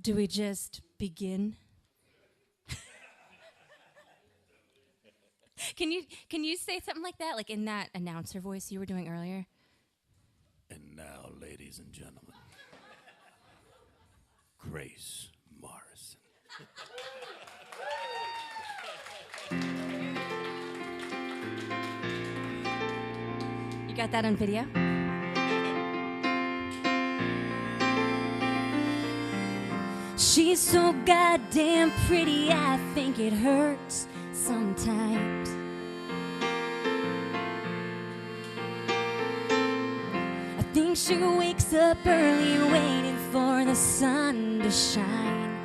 Do we just begin? Can you say something like that, like in that announcer voice you were doing earlier? And now, ladies and gentlemen, Grace Morrison. You got that on video? She's so goddamn pretty, I think it hurts sometimes. I think she wakes up early waiting for the sun to shine.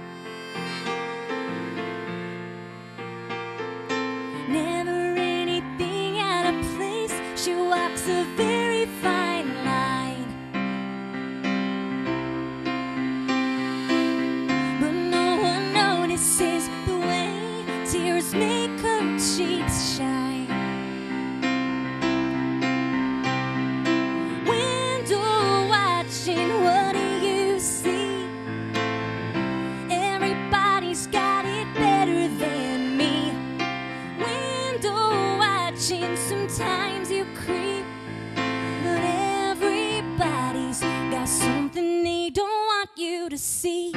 Never anything out of place, she walks a very fine line. But no one notices the way tears make her cheeks shine. Window watching, what do you see? Everybody's got it better than me. Window watching, sometimes you creep, but everybody's got something they don't want you to see.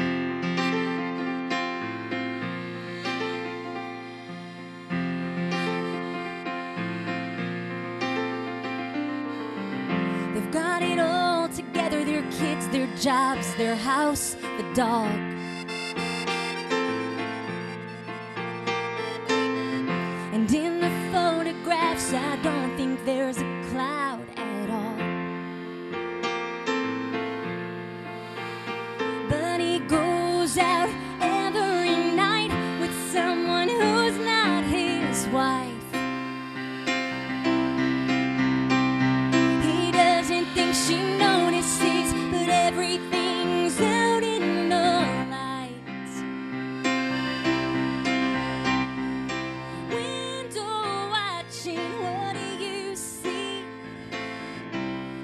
They've got it all together, their kids, their jobs, their house, the dog. And in the photographs, I don't think there's a cloud at all. But he goes out every night with someone who's not his wife. He doesn't think she notices, but everything's out in the lights. Window watching, what do you see?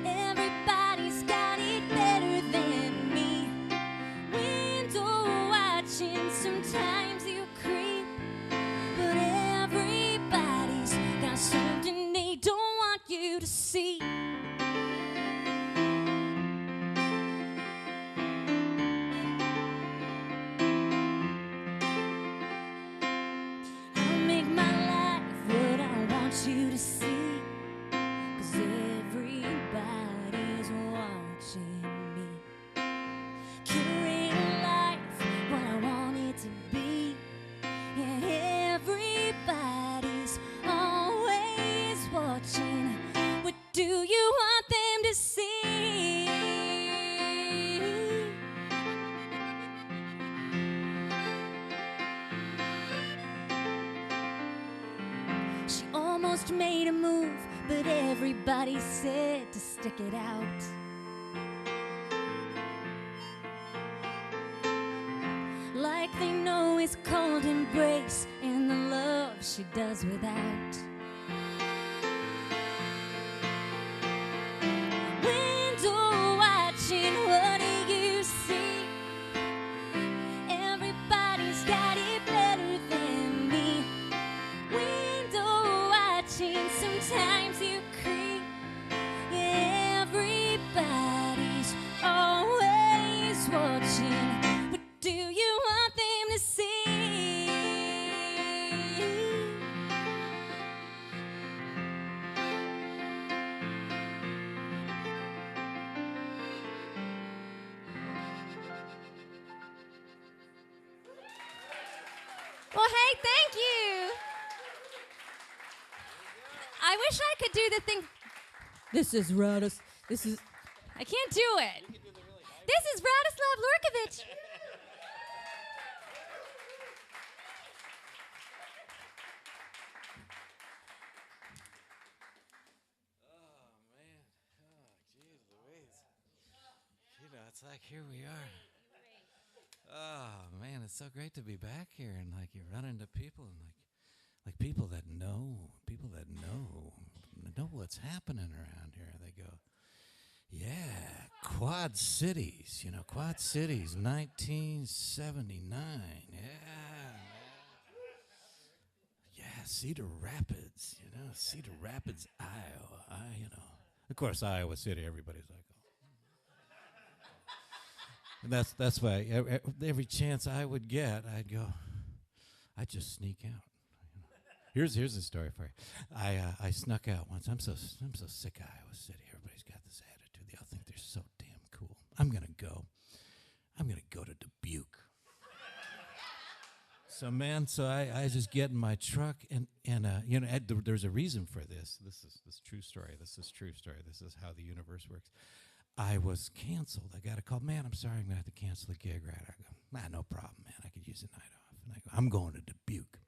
Everybody's got it better than me. Window watching, sometimes you creep, but everybody's got something they don't want you to see. I'll make my life what I want you to see, 'cause everybody's watching me. Curate life what I want it to be. Yeah, everybody's always watching. What do you want them to see? She almost made a move, but everybody said to stick it out. Like they know his cold embrace and the love she does without. Window watching, what do you see? Everybody's got it better than me. Window watching, sometimes you creep. Yeah, everybody's always watching. What do you want them to see? Well, hey, thank you. I wish I could do the thing. This is Radoslav. I can't do it. This is Radoslav Lorkovic. It's like here we are. Oh man, it's so great to be back here, and like you run into people, and like people that know what's happening around here. They go, yeah, Quad Cities, Quad Cities, 1979. Yeah, Cedar Rapids, Cedar Rapids, Iowa. Of course, Iowa City, everybody's like, and that's why every chance I would get, I'd just sneak out. Here's a story for you. I snuck out once. I'm so sick of Iowa City. Everybody's got this attitude. They all think they're so damn cool. I'm gonna go to Dubuque. So I just get in my truck and there's a reason for this. This is true story. This is how the universe works. I was canceled. I got a call. Man, I'm sorry, I'm gonna have to cancel the gig. Right? I go, no problem, man. I could use a night off. And I go, I'm going to Dubuque.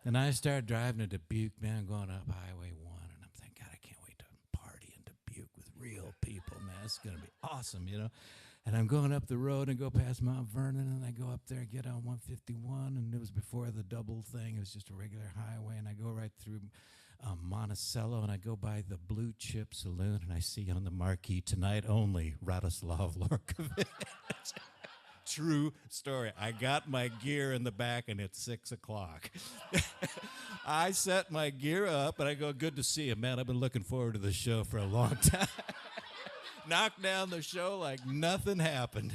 And I started driving to Dubuque, man, going up Highway 1, and I'm thinking, God, I can't wait to party in Dubuque with real people, man. It's going to be awesome, And I'm going up the road and go past Mount Vernon, and I go up there, get on 151, and it was before the double thing. It was just a regular highway, and I go right through Monticello, and I go by the Blue Chip Saloon, and I see on the marquee, tonight only, Radoslav Lorkovic. True story. I got my gear in the back, and it's 6 o'clock. I set my gear up, and I go, good to see you, man. I've been looking forward to the show for a long time. Knocked down the show like nothing happened.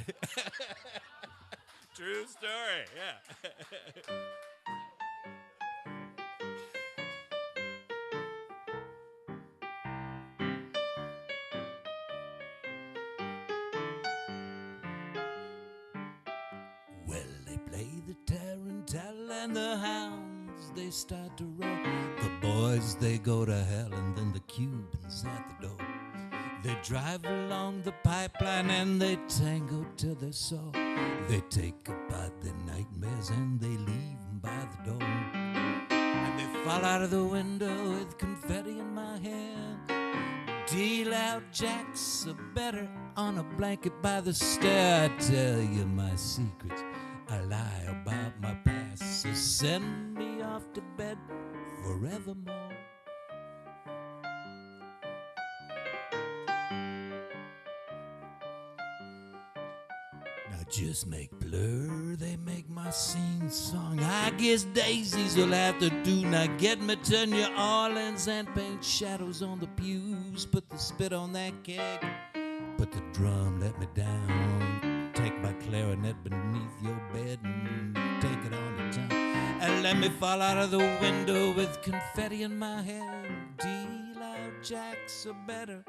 True story, yeah. Well, they play the tarantella and the hounds, they start to roll. The boys, they go to hell, and then the Cubans at the door. They drive along the pipeline and they tango till they're sore. They take apart their nightmares and they leave them by the door. And they fall out of the window with confetti in my hand. Deal out jacks are better on a blanket by the stair. I tell you my secrets, I lie about my past. So send me off to bed forevermore. Just make blur, they make my sing song. I guess daisies will have to do. Now get me to New Orleans and paint shadows on the pews. Put the spit on that keg, put the drum, let me down. Take my clarinet beneath your bed and take it on the tongue. And let me fall out of the window with confetti in my hair. Deal out jacks are better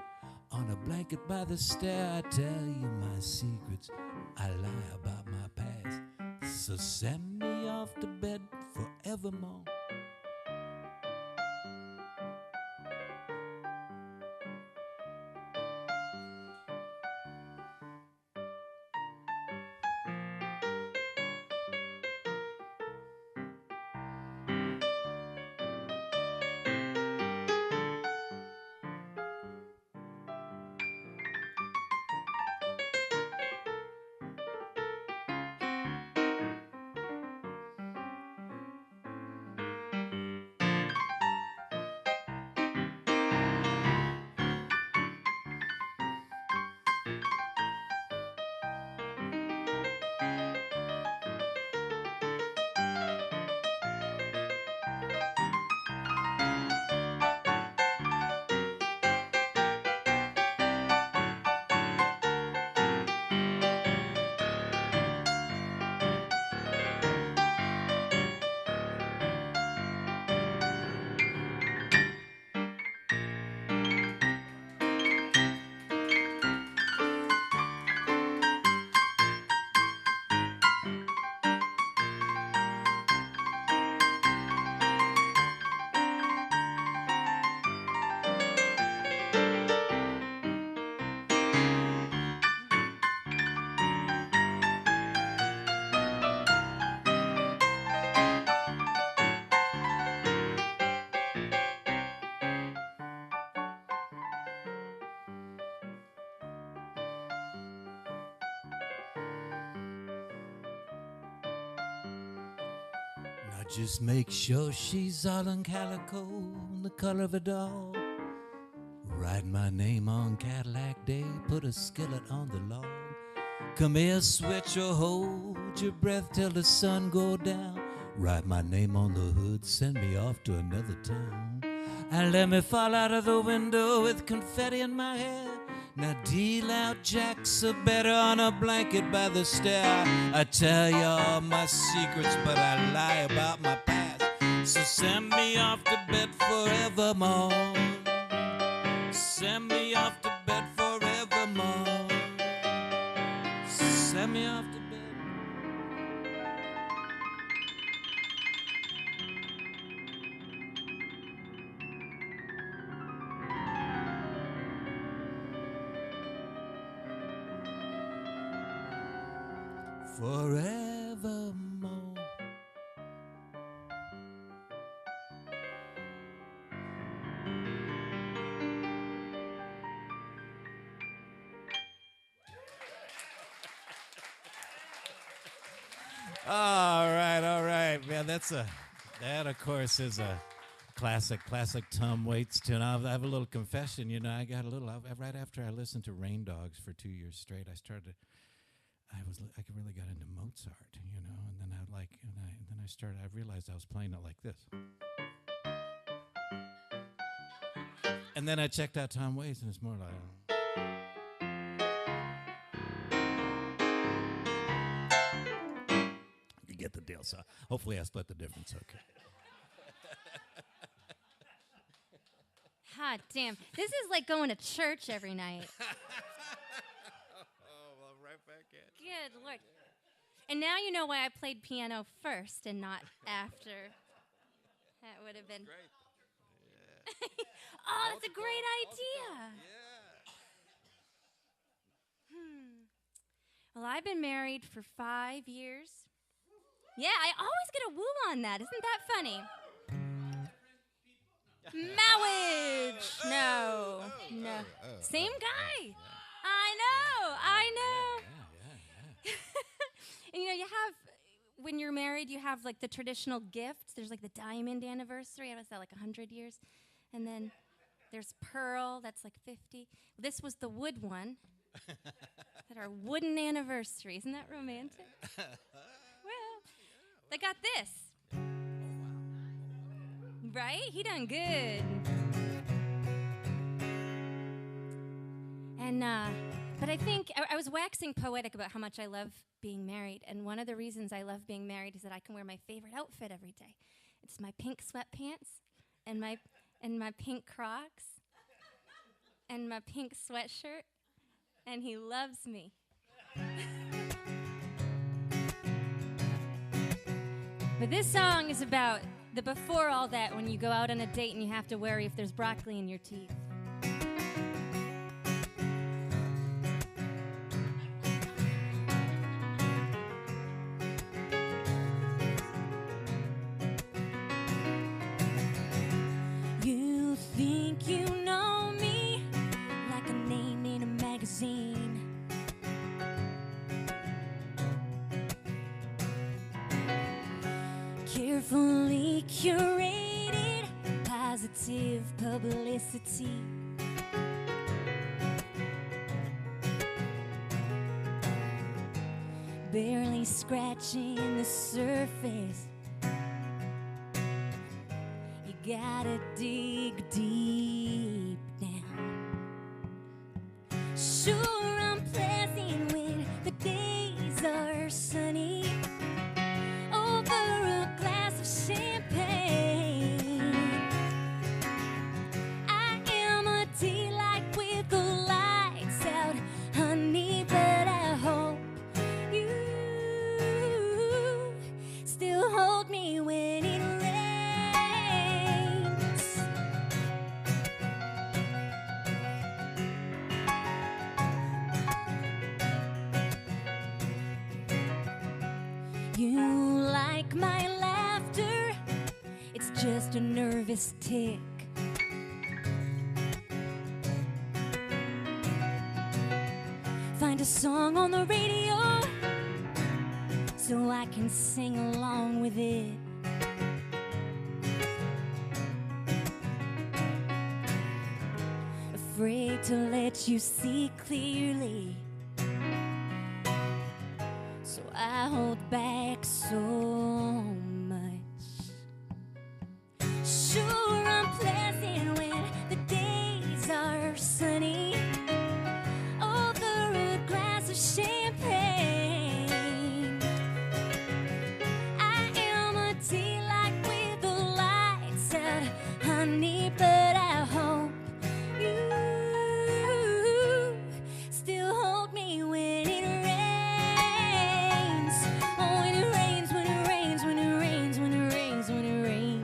on a blanket by the stair. I tell you my secrets, I lie about my past. So send me off to bed forevermore. Just make sure she's all in calico, the color of a doll, riding my name on Cadillac Day, put a skillet on the log. Come here, sweat your hold your breath till the sun go down. Write my name on the hood, send me off to another town. And let me fall out of the window with confetti in my hair. Now deal out jacks are better on a blanket by the stair. I tell you all my secrets, but I lie about my past. So send me off to bed forevermore. Send me off to bed forevermore. Send me off to bed. Forevermore. All right, man. That of course is a classic Tom Waits tune. I have a little confession. You know, I got a little right after I listened to Rain Dogs for 2 years straight. I really got into Mozart, you know, and then I realized I was playing it like this. And then I checked out Tom Waits, and it's more like. You get the deal, so hopefully I split the difference, okay. Hot damn. This is like going to church every night. Right back at you. Good Lord. And now you know why I played piano first and not after. That would have been Great. Yeah. Oh, that's a great idea. Yeah. Well, I've been married for 5 years. Yeah, I always get a woo on that. Isn't that funny? Marriage. No. Same guy. I know. And you know, you have, when you're married, you have like the traditional gifts. There's like the diamond anniversary. I was that like 100 years. And then there's pearl. That's like 50. This was the wood one. At our wooden anniversary. Isn't that romantic? Well, I got this. Right? He done good. And, but I think I was waxing poetic about how much I love being married. And one of the reasons I love being married is that I can wear my favorite outfit every day. It's my pink sweatpants and my pink Crocs and my pink sweatshirt. And he loves me. But this song is about the before all that, when you go out on a date and you have to worry if there's broccoli in your teeth. You think you know me like a name in a magazine. Carefully curated, positive publicity. Barely scratching the surface. You gotta dig deep down. Sure, I'm pleasant when the days are sunny. Champagne. I am a delight with the lights out, honey, but I hope you still hold me when it rains. You like my laughter? It's just a nervous tick. Find a song on the radio so I can sing along with it. afraid to let you see clearly. So I hold back so much. Sure, I'm pleasant when the days are sunny over a glass of champagne. I am a delight with the lights out, honey, but I hope you still hold me when it rains. Oh, when it rains, when it rains, when it rains, when it rains, when it rains.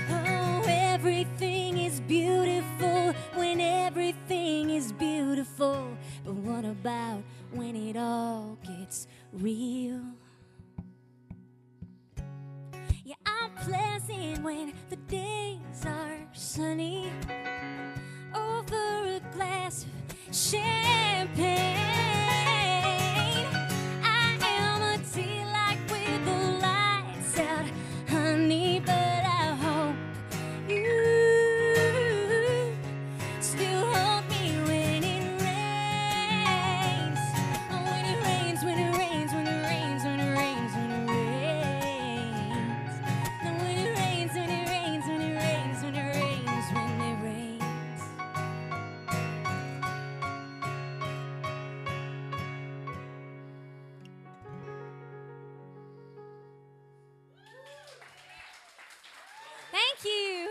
Oh, everything is beautiful when everything is beautiful. But what about when it all gets real? Yeah, I'm pleasant when the days are sunny over a glass of champagne. I am a delight with the lights out, honey, but I hope you still hold me when it rains. Oh, when it rains, when it rains, when it rains, when it rains, when it rains. No, when it rains, when it rains, when it rains, when it rains, when it rains. Thank you.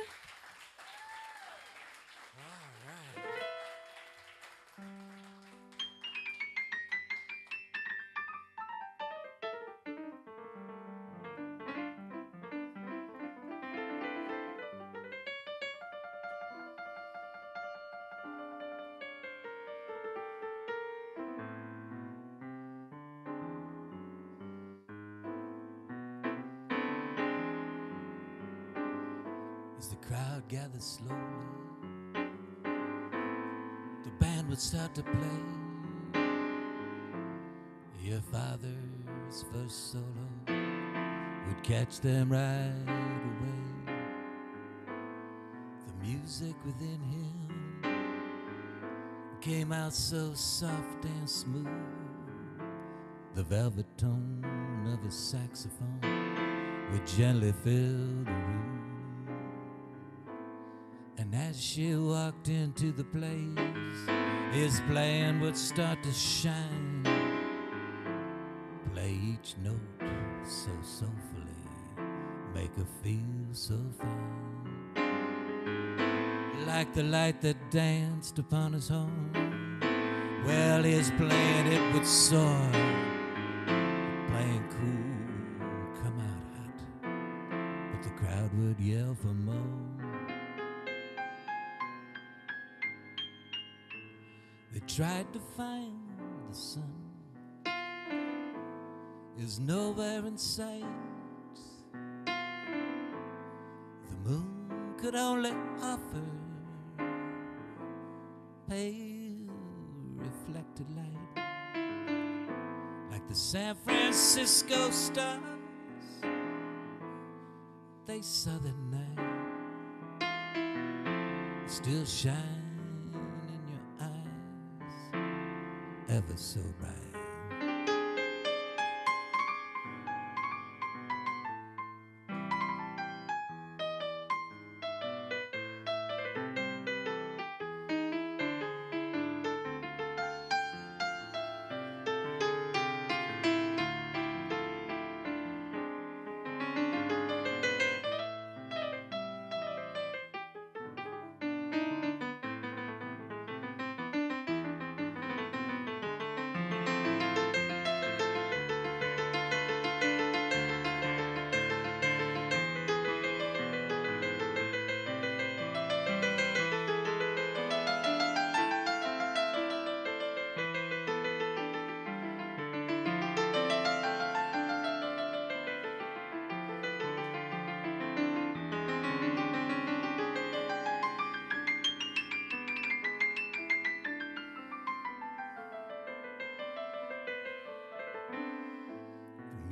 As the crowd gathered slowly, the band would start to play your father's first solo would catch them right away. The music within him came out so soft and smooth. The velvet tone of his saxophone would gently fill the room. And as she walked into the place, his playing would start to shine. Play each note so soulfully, make her feel so fine. Like the light that danced upon his horn, well, his playing it would soar. Playing cool, come out hot, but the crowd would yell for more. They tried to find the sun, is nowhere in sight. The moon could only offer pale reflected light, like the San Francisco stars they saw that night, still shine in your eyes ever so bright.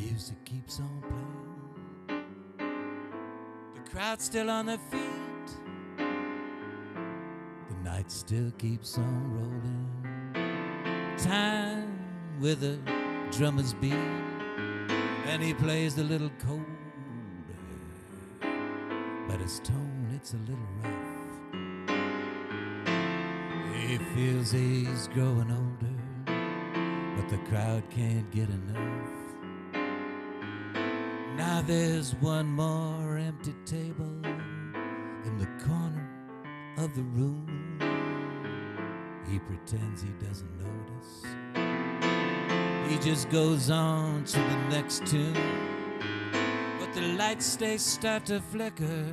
Music keeps on playing. The crowd's still on their feet. The night still keeps on rolling. Time with a drummer's beat, and he plays a little colder, but his tone, it's a little rough. He feels he's growing older, but the crowd can't get enough. Now there's one more empty table in the corner of the room. He pretends he doesn't notice. He just goes on to the next tune. But the lights, they start to flicker.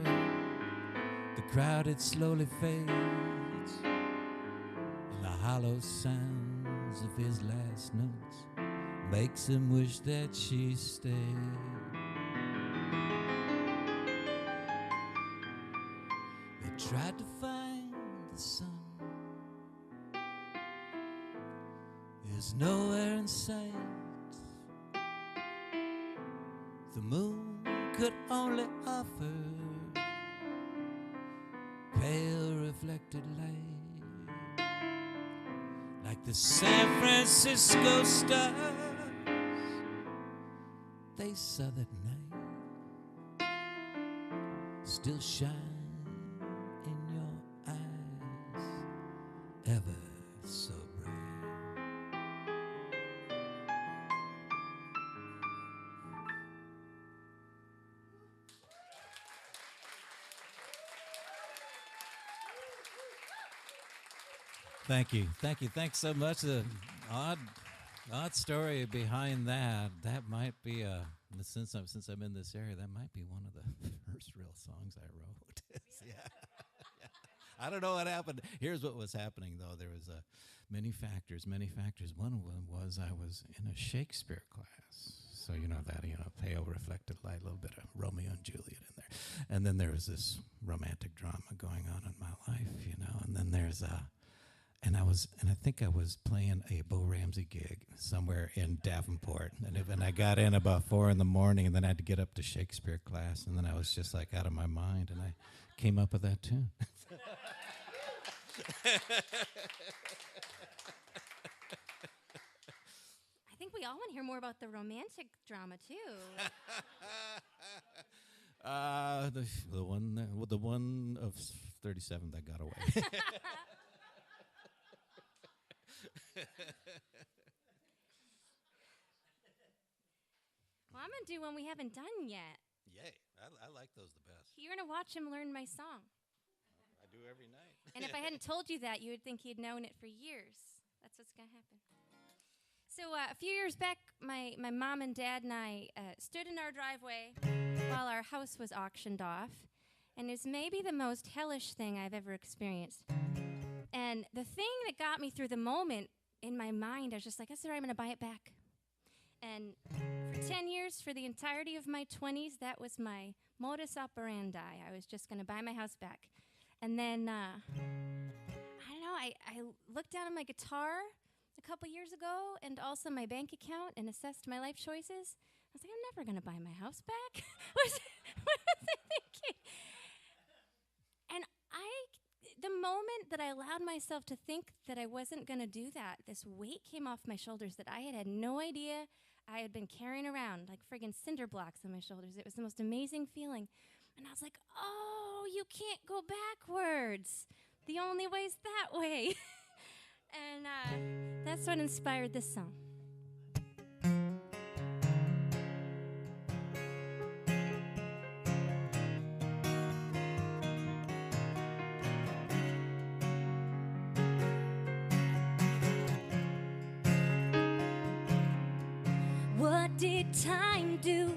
The crowd, it slowly fades. And the hollow sounds of his last notes makes him wish that she stayed. They tried to find the sun. There's nowhere in sight. The moon could only offer pale reflected light, like the San Francisco stars they saw that night, still shine in your eyes, ever so bright. Thank you. Thank you. Thanks so much. The odd story behind that. That might be since I'm in this area, that might be one of the first real songs I wrote. Yeah. I don't know what happened. Here's what was happening, though. There was many factors. One of them was I was in a Shakespeare class. So pale reflected light, a little bit of Romeo and Juliet in there. And then there was this romantic drama going on in my life, and then there's and I think I was playing a Bo Ramsey gig somewhere in Davenport, and I got in about 4 a.m, and then I had to get up to Shakespeare class, and then I was just like out of my mind, and I came up with that tune. I think we all want to hear more about the romantic drama too. The one of 37 that got away. Well, I'm going to do one we haven't done yet. Yay. I like those the best. You're going to watch him learn my song. I do every night. And if I hadn't told you that, you would think he'd known it for years. That's what's going to happen. So a few years back, my mom and dad and I stood in our driveway while our house was auctioned off. And it's maybe the most hellish thing I've ever experienced. And the thing that got me through the moment, in my mind, I was just like, that's all right, I'm going to buy it back. And for 10 years, for the entirety of my 20s, that was my modus operandi. I was just going to buy my house back. And then, I don't know, I looked down at my guitar a couple years ago and also my bank account and assessed my life choices. I was like, I'm never going to buy my house back. What was I thinking? And the moment that I allowed myself to think that I wasn't going to do that, this weight came off my shoulders that I had no idea I had been carrying around, like friggin' cinder blocks on my shoulders. It was the most amazing feeling. And I was like, oh, you can't go backwards. The only way's that way. And that's what inspired this song. What did time do?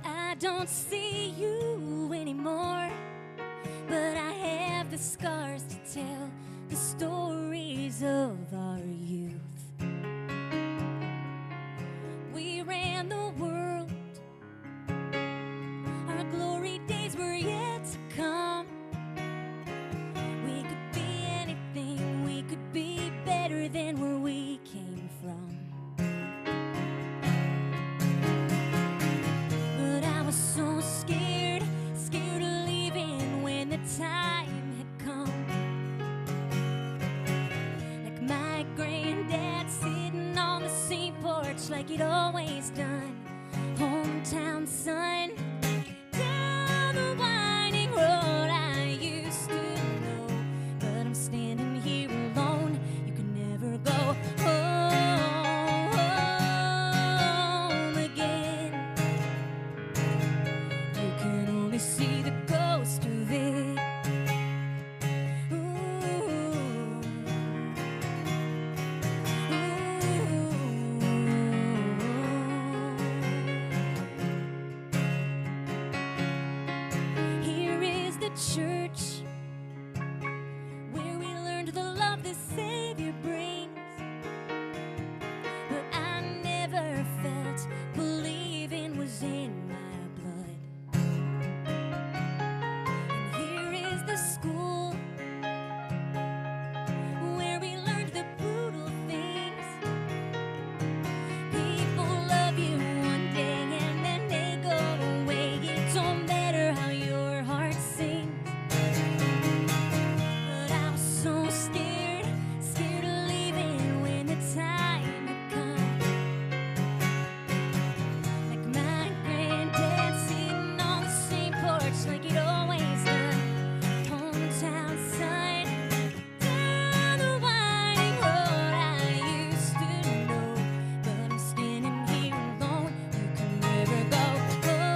I don't see you anymore, but I have the scars to tell the stories of our youth. We ran the world, our glory days were yet to come. We could be anything, we could be better than where we came from. porch like it always done. Hometown sun, down the winding road I used to know. But I'm standing here alone. You can never go home again. You can only see the ghost of it. Here is the church where we learned the love the Savior brings. But I never felt believing was in my blood. And here is the school where we learned the brutal things. People love you one day and then they go away. It don't matter how your heart sings. But I was so scared, scared of leaving when the time had come. Like my granddad sitting on the same porch like it always done. Hometown sun, down the winding road I used to know. But I'm standing here alone. You can never go home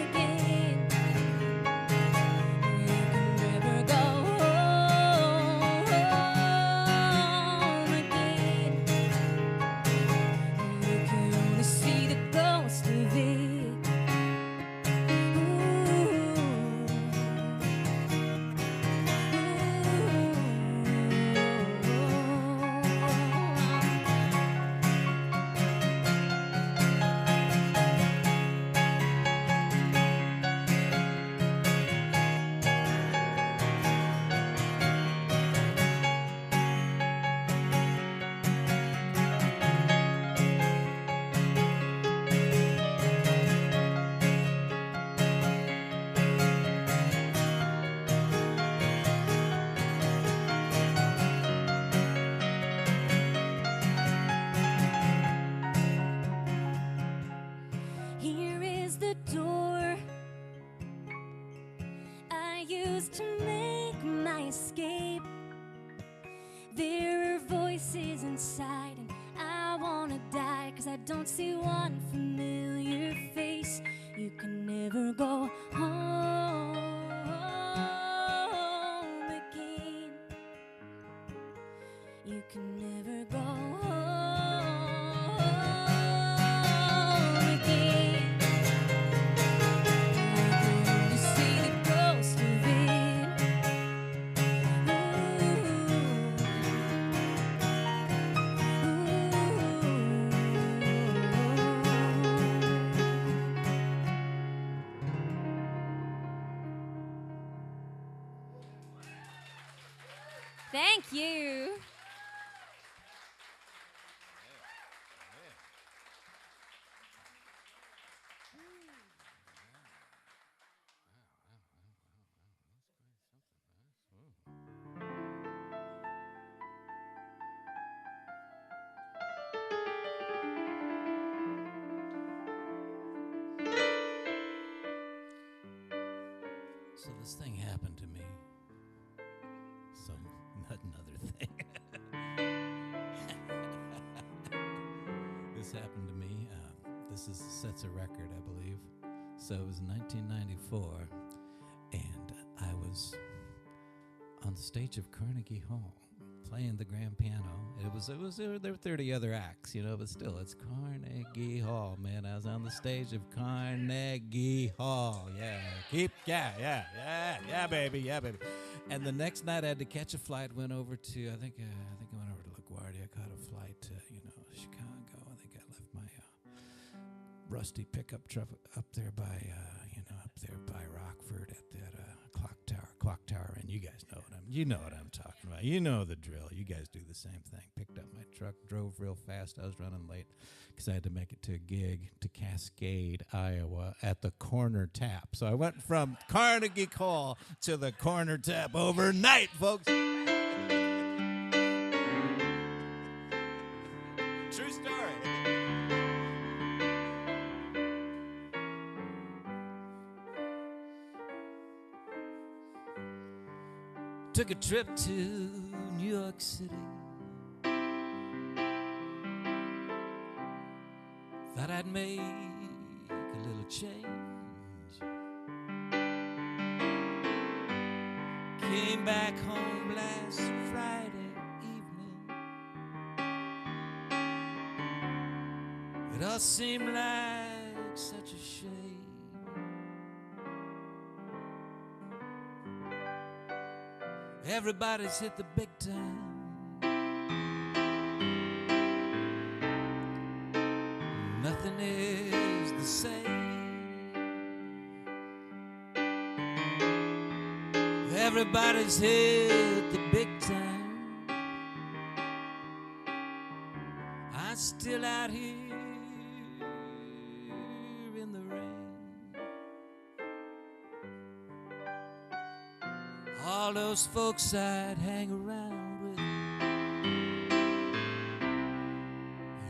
again. You can never go home again. You can only see the ghost of it. Here is the door I used to make my escape. There are voices inside and I wanna die, 'cause I don't see one familiar face. You can never go home again. You can never go home again. You can only see the ghost of it. Thank you. So this thing happened to me. Not another thing. This happened to me. This sets a record, I believe. So it was 1994, and I was on the stage of Carnegie Hall playing the grand piano. There were 30 other acts, but still, it's Carnegie Hall, man. I was on the stage of Carnegie Hall. Yeah, baby. And the next night I had to catch a flight, went over to, I think I went over to LaGuardia, caught a flight to, Chicago. I think I left my rusty pickup truck up there by Rockford at that clock tower, and you guys know what I'm talking about. You know the drill. You guys do the same thing. Picked up my truck, drove real fast. I was running late because I had to make it to a gig to Cascade, Iowa, at the Corner Tap. So I went from Carnegie Hall to the Corner Tap overnight, folks. True story. Took a trip to New York City. Thought I'd make a little change. Came back home last Friday evening. It all seemed like such a shame. Everybody's hit the big time. Nothing is the same. Everybody's hit the big time. I'm still out here in the rain. All those folks I'd hang around with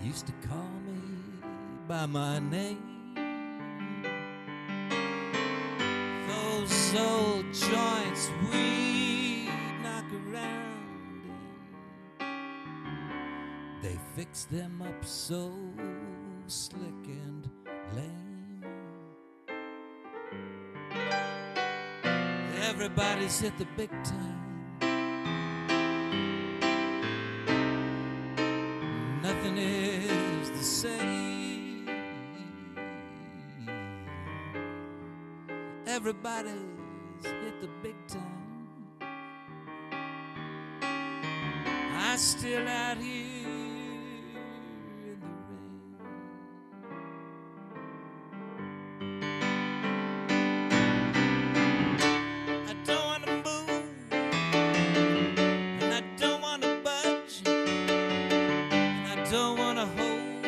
used to call me by my name. Those old joints we knock around in, they fix them up so slick and lame. Everybody's hit the big time. Nothing is the same. Everybody's hit the big time. I'm still out here in the rain. I don't want to move, and I don't want to budge, and I don't want to hold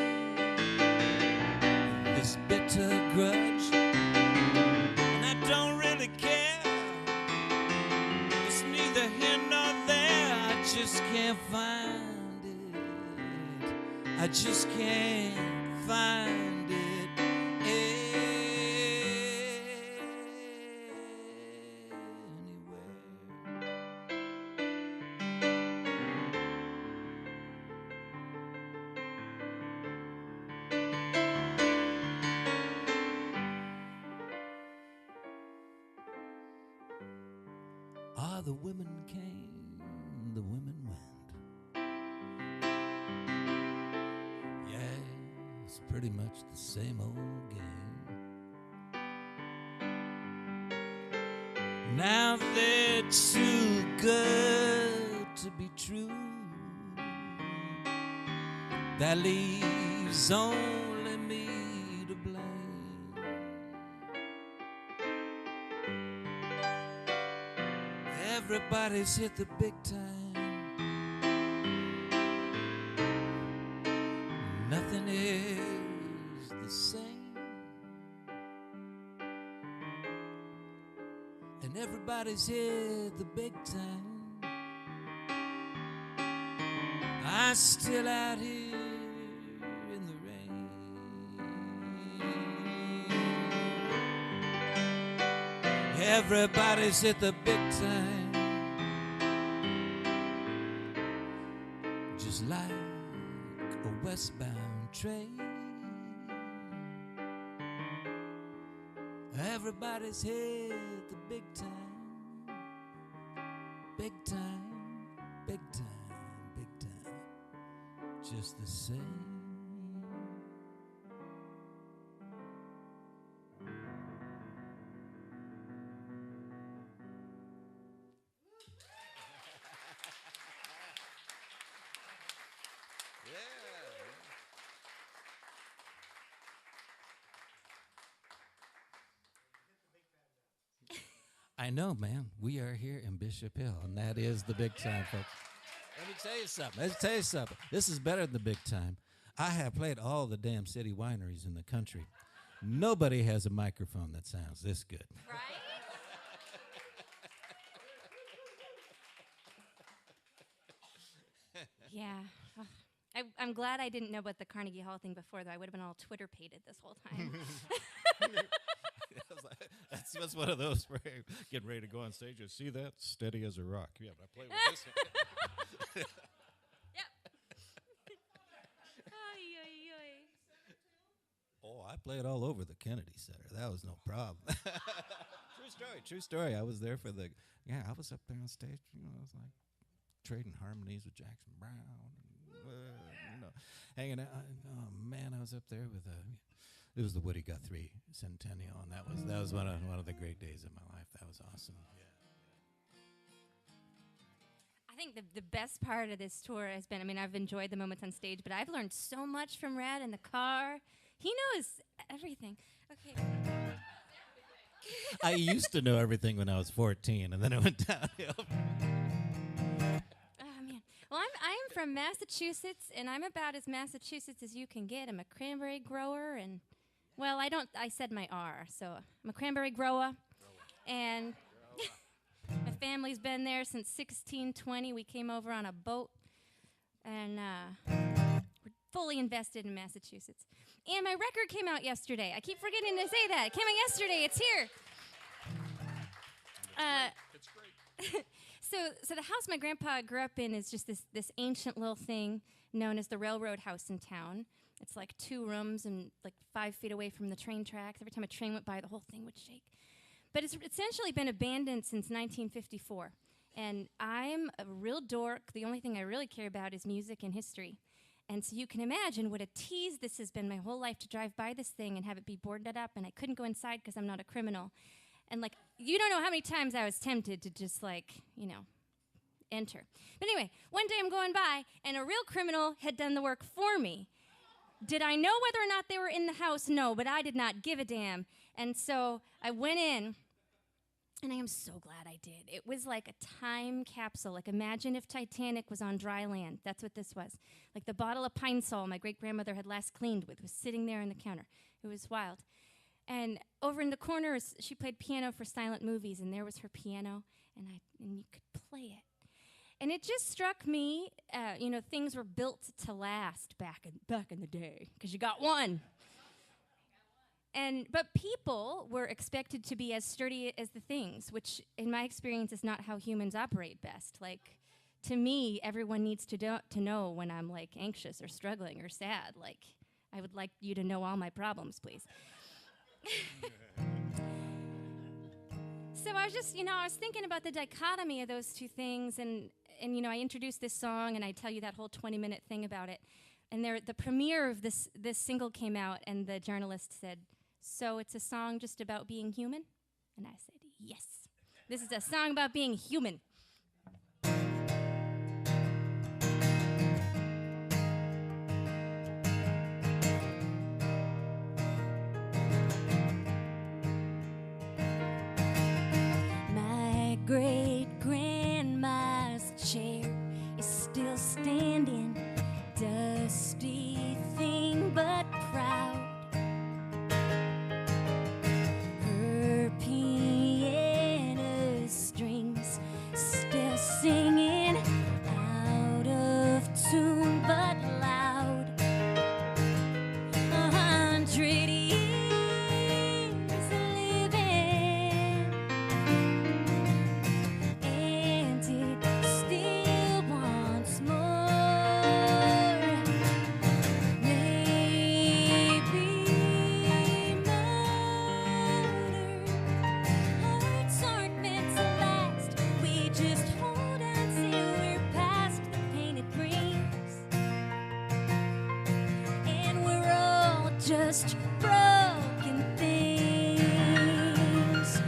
this bitter grudge. And I don't really care, it's neither here nor there. I just can't find it, I just can't find it anywhere. Ah, the women came, the women went. Yeah, it's pretty much the same old game. Now they're too good to be true. That leaves only me to blame. Everybody's hit the big time. Nothing is the same. And everybody's hit the big time. I'm still out here in the rain. Everybody's hit the big time. Just like a westbound train. Everybody's hit the big time. Big time, big time, big time. Just the same. I know, man. We are here in Bishop Hill, and that is the big time, folks. Let me tell you something. This is better than the big time. I have played all the damn city wineries in the country. Nobody has a microphone that sounds this good. Right? Yeah. I'm glad I didn't know about the Carnegie Hall thing before, though. I would have been all Twitter-pated this whole time. That's one of those where you're getting ready to go on stage. You see that? Steady as a rock. Yeah, but I play with this one. Yep. Oy, oy, oy. Oh, I played all over the Kennedy Center. That was no problem. True story. I was there for I was up there on stage. I was like trading harmonies with Jackson Brown. Hanging out. Oh, man, I was up there with it was the Woody Guthrie Centennial, and that was one of the great days of my life. That was awesome. Yeah. I think the best part of this tour has been, I've enjoyed the moments on stage, but I've learned so much from Rad in the car. He knows everything. Okay. I used to know everything when I was 14, and then it went downhill. Oh, man. Well, I'm from Massachusetts, and I'm about as Massachusetts as you can get. I'm a cranberry grower, and, well, I said my R, so I'm a cranberry grower. And my family's been there since 1620. We came over on a boat, and we're fully invested in Massachusetts. And my record came out yesterday. I keep forgetting to say that. It came out yesterday. It's here. It's great. So the house my grandpa grew up in is just this ancient little thing known as the railroad house in town. It's like 2 rooms and like 5 feet away from the train tracks. Every time a train went by, the whole thing would shake. But it's essentially been abandoned since 1954. And I'm a real dork. The only thing I really care about is music and history. And so you can imagine what a tease this has been my whole life to drive by this thing and have it be boarded up, and I couldn't go inside because I'm not a criminal. And, you don't know how many times I was tempted to just, enter. But anyway, one day I'm going by, and a real criminal had done the work for me. Did I know whether or not they were in the house? No, but I did not give a damn. And so I went in, and I am so glad I did. It was like a time capsule. Imagine if Titanic was on dry land. That's what this was. The bottle of Pine Sol my great-grandmother had last cleaned with was sitting there on the counter. It was wild. And over in the corners, she played piano for silent movies, and there was her piano, and you could play it. And it just struck me, things were built to last back in the day, because you got one. But people were expected to be as sturdy as the things, which in my experience is not how humans operate best. To me, everyone needs to know when I'm anxious or struggling or sad. I would like you to know all my problems, please. So I was just, I was thinking about the dichotomy of those two things, and I introduced this song, and I tell you that whole 20-minute thing about it. And the premiere of this single came out, and the journalist said, "So it's a song just about being human?" And I said, "Yes. This is a song about being human." My great-grandma's chair is still standing, dusty thing but proud. Her piano strings still singing, out of tune but loud. 100 years living, and it still wants more. Maybe hearts aren't meant to last. We just hold on till we're past the painted greens, and we're all just broken things.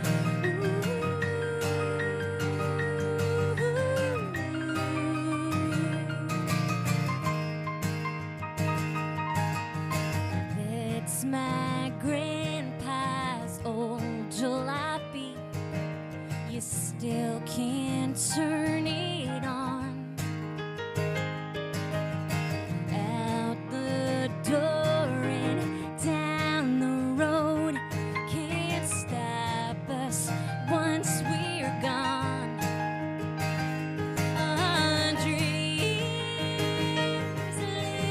That's my grandpa's old jalopy. You still can't turn it on. Out the door and down the road, can't stop us once we're gone. 100 years living,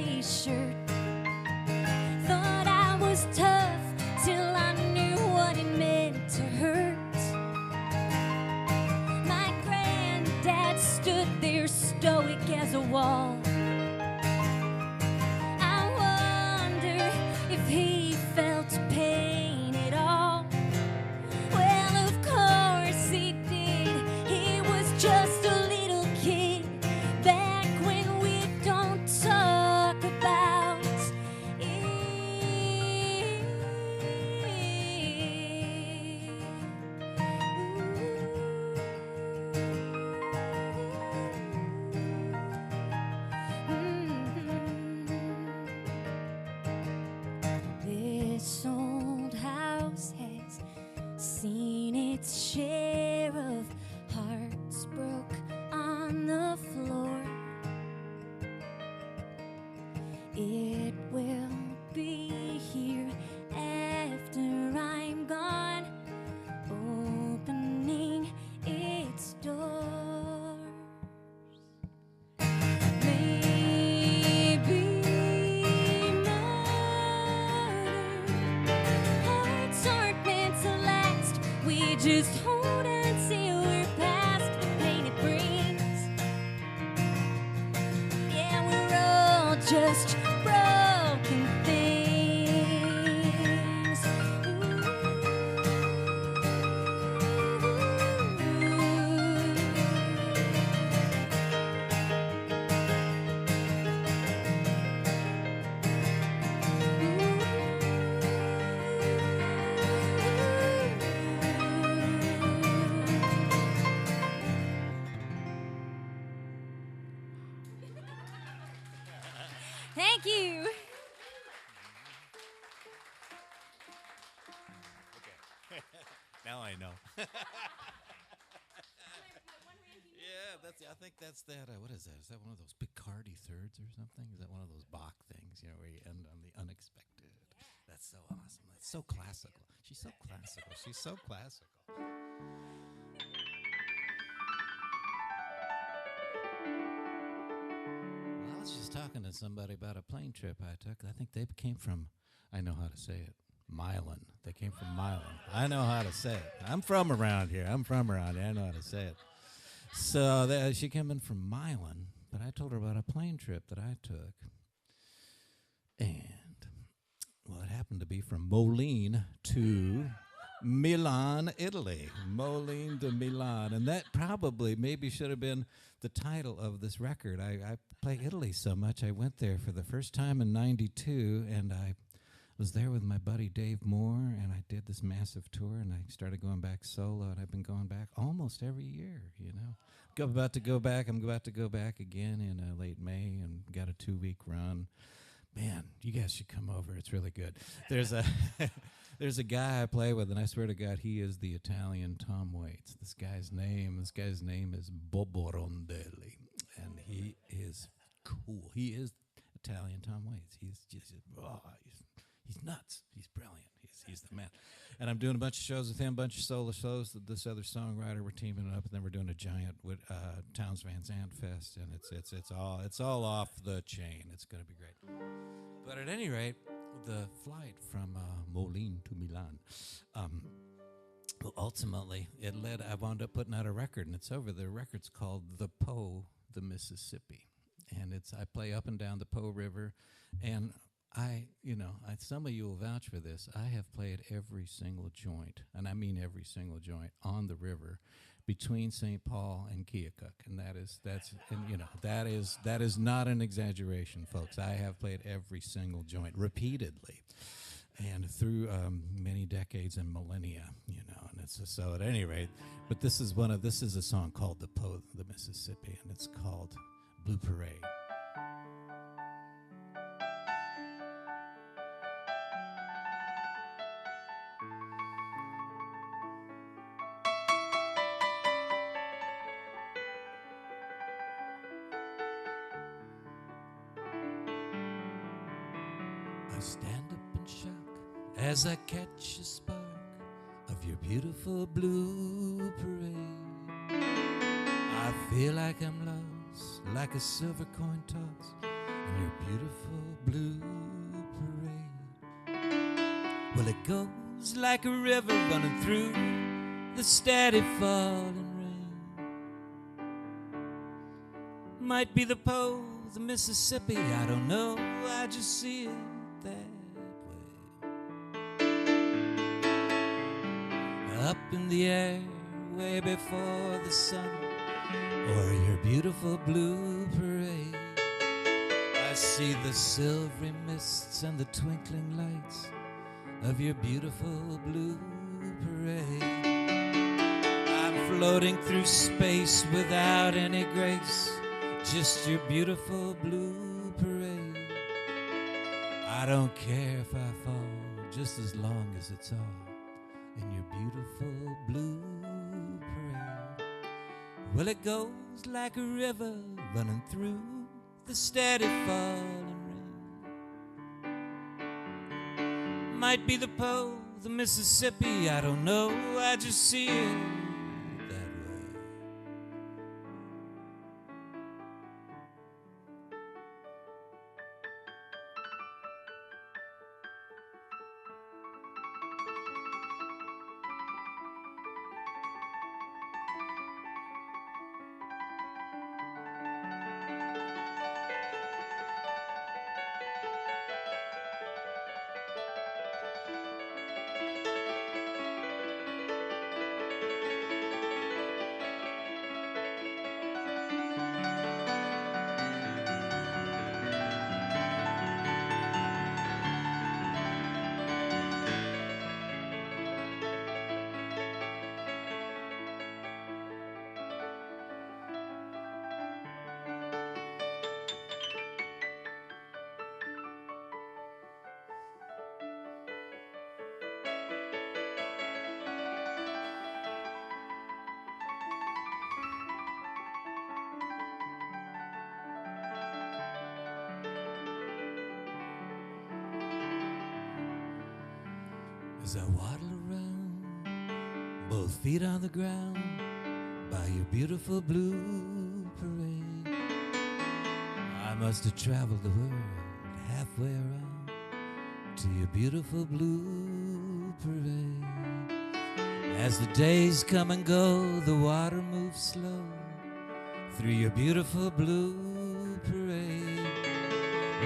t-shirt. Thought I was tough till I knew what it meant to hurt. My granddad stood there stoic as a wall. I wonder if he felt pain at all. Well, of course he did. He was just a little kid back when we don't talk about it. This old house has seen its share of hearts broke on the floor. It will be here after I'm gone, opening its doors. Maybe murder. Hearts aren't meant to last. We just hold until we're past the pain it brings. Yeah, we're all just broken things. Thank you. Now I know. Yeah, I think that's that. What is that? Is that one of those Picardy thirds or something? Is that one of those Bach things? You know, where you end on the unexpected. That's so awesome. That's so classical. She's so classical. She's so classical. Well, I was just talking to somebody about a plane trip I took. I think they came from, I know how to say it, Milan. They came from Milan. I know how to say it. I'm from around here. I know how to say it. So she came in from Milan, but I told her about a plane trip that I took. And, well, it happened to be from Moline to Milan, Italy. Moline to Milan. And that probably maybe should have been the title of this record. I play Italy so much. I went there for the first time in '92, and I was there with my buddy Dave Moore, and I did this massive tour, and I started going back solo, and I've been going back almost every year, you know. I'm about to go back again in late May, and got a 2-week run. Man, you guys should come over. It's really good. There's a there's a guy I play with, and I swear to God, he is the Italian Tom Waits. This guy's name is Bobo Rondelli, and he is cool. He is Italian Tom Waits. He's just he's nuts. He's brilliant. He's the man. And I'm doing a bunch of shows with him, a bunch of solo shows with this other songwriter. We're teaming up, and then we're doing a giant Towns Van Zandt Fest, and it's all off the chain. It's going to be great. But at any rate, the flight from Moline to Milan, well, ultimately I wound up putting out a record, and it's over. The record's called The Po, the Mississippi, and I play up and down the Po River, and some of you will vouch for this. I have played every single joint, and I mean every single joint on the river between St. Paul and Keokuk, and that is not an exaggeration, folks. I have played every single joint repeatedly, and through many decades and millennia, and it's so at any rate. But this is a song called "The Po, the Mississippi," and it's called "Blue Parade." I stand up in shock as I catch a spark of your beautiful blue parade. I feel like I'm lost, like a silver coin toss in your beautiful blue parade. Well, it goes like a river running through the steady falling rain. Might be the Po, the Mississippi, I don't know, I just see it that way. Up in the air, way before the sun, or your beautiful blue parade. I see the silvery mists and the twinkling lights of your beautiful blue parade. I'm floating through space without any grace, just your beautiful blue parade. I don't care if I fall, just as long as it's all in your beautiful blue parade. Well, it goes like a river running through the steady falling rain. Might be the Po, the Mississippi, I don't know, I just see it that way. As I waddle around, both feet on the ground, by your beautiful blue parade. I must have traveled the world halfway around to your beautiful blue parade. As the days come and go, the water moves slow through your beautiful blue parade.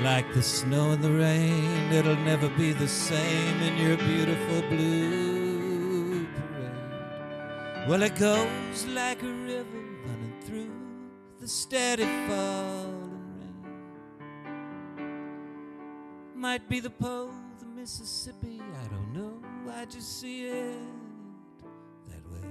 Like the snow and the rain, it'll never be the same in your beautiful blue parade. Well, it goes like a river running through the steady falling rain. Might be the Po, the Mississippi, I don't know, I just see it that way.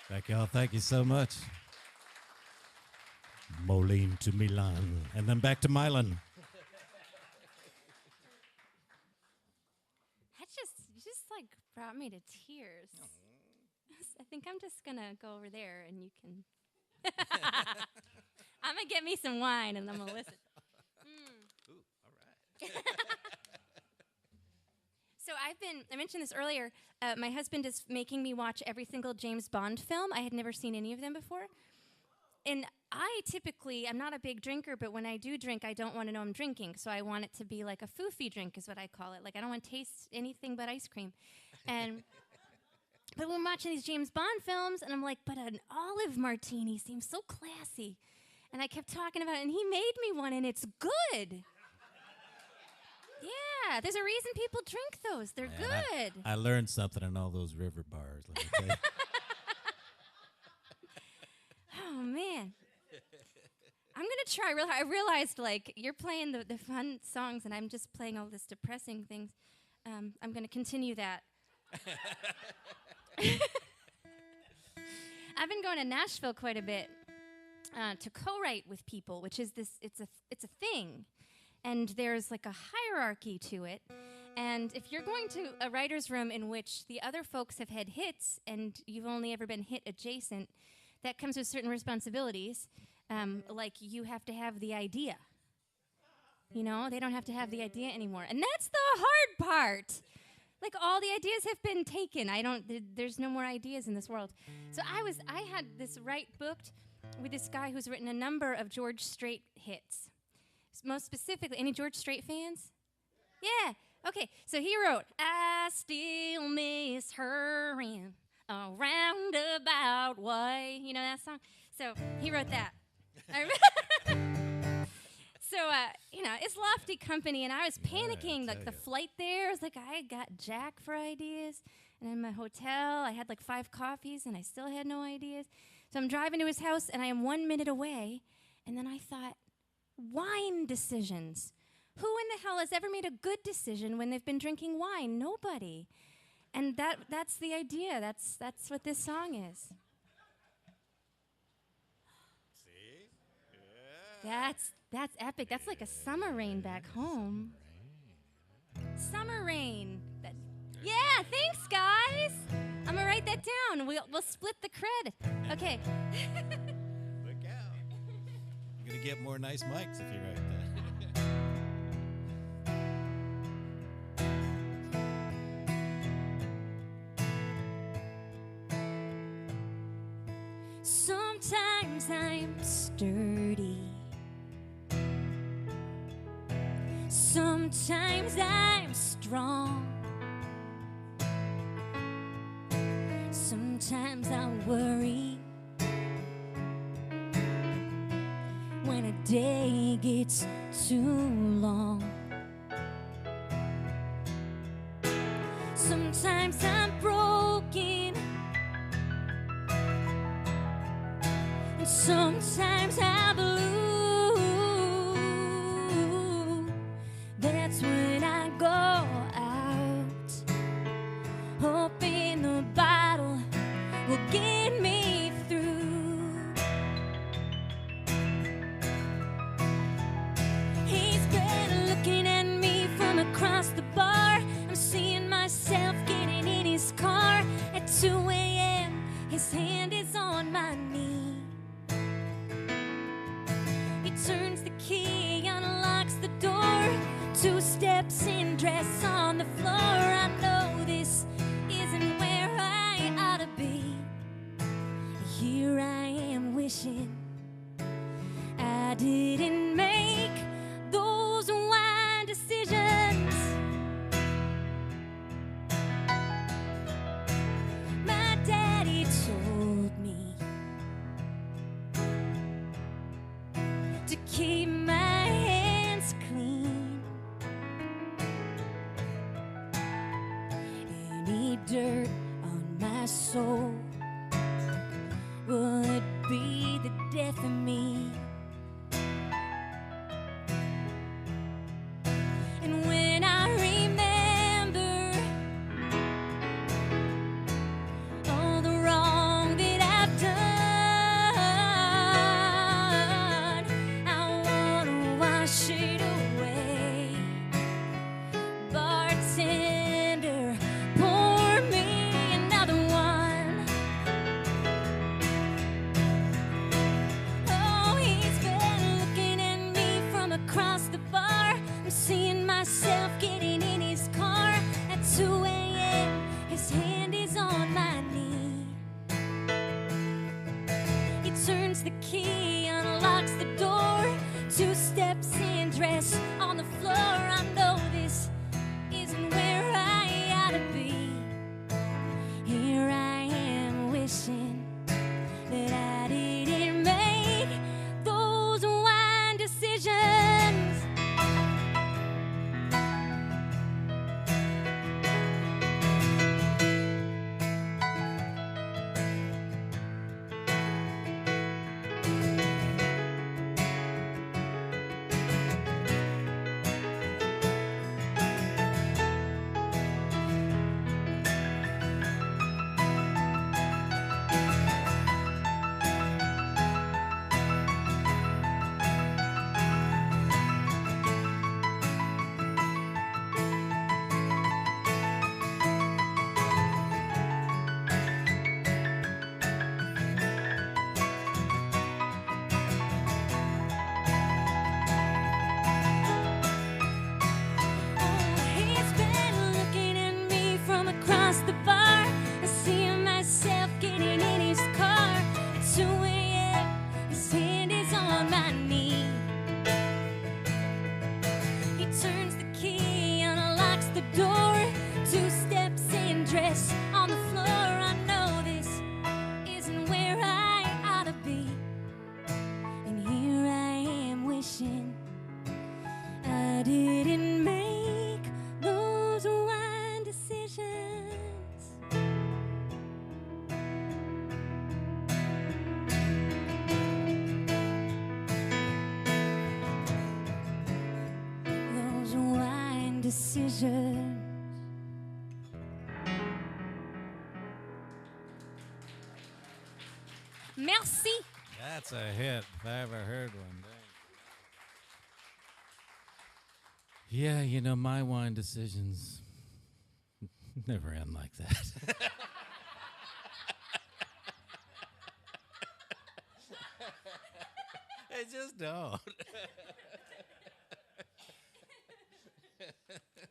Thank y'all. Thank you so much. Moline to Milan, and then back to Milan. You just like brought me to tears. I think I'm just gonna go over there and you can. I'm gonna get me some wine and I'm gonna listen. Ooh, all right. So I mentioned this earlier, my husband is making me watch every single James Bond film. I had never seen any of them before. And I'm not a big drinker, but when I do drink, I don't want to know I'm drinking. So I want it to be like a foofy drink is what I call it. Like I don't want to taste anything but ice cream. But when I'm watching these James Bond films, and I'm like, but an olive martini seems so classy. And I kept talking about it, and he made me one, and it's good. Yeah, there's a reason people drink those. They're good. I learned something in all those river bars, let me tell you. Oh, man. I'm going to try real hard. I realized, like, you're playing the fun songs, and I'm just playing all this depressing things. I'm going to continue that. I've been going to Nashville quite a bit to co-write with people, which is it's a thing. And there's like a hierarchy to it. And if you're going to a writer's room in which the other folks have had hits and you've only ever been hit adjacent, that comes with certain responsibilities. Like you have to have the idea. You know, they don't have to have the idea anymore. And that's the hard part. Like all the ideas have been taken. There's no more ideas in this world. So I had this booked with this guy who's written a number of George Strait hits. Most specifically, any George Strait fans? Yeah. Okay. So he wrote, I still miss her in a roundabout way. You know that song? So he wrote that. So, it's lofty company, and I was panicking. Like, the flight there was like, I got Jack for ideas. And in my hotel, I had like 5 coffees, and I still had no ideas. So I'm driving to his house, and I am 1 minute away. And then I thought, wine decisions. Who in the hell has ever made a good decision when they've been drinking wine? Nobody. And that's the idea. That's what this song is. See? Yeah. That's epic. That's like a summer rain back home. Summer rain. Yeah, thanks, guys. I'm gonna write that down. We'll split the cred. Okay. Look out. You're gonna get more nice mics if you write that. Sometimes I'm sturdy. Sometimes I'm strong. Sometimes I worry when a day gets too long. Sometimes I'm broken, and sometimes I'm blue. That's when I go out, hoping the bottle will get me through. He's been looking at me from across the bar. I'm seeing myself getting in his car at 2 a.m. His hand is on my knee. He turns the key, unlocks the door. 2 steps in, dress on the floor. I know this isn't where I ought to be. Here I am wishing I didn't make those wise decisions. My daddy told me to keep my hands clean. Any dirt on my soul would be the death of me. And when I remember all the wrong that I've done, I wanna wash it away. Bartender, pour me another one. Oh, he decisions. Merci. That's a hit if I ever heard one. Yeah, you know, my wine decisions never end like that. They just don't.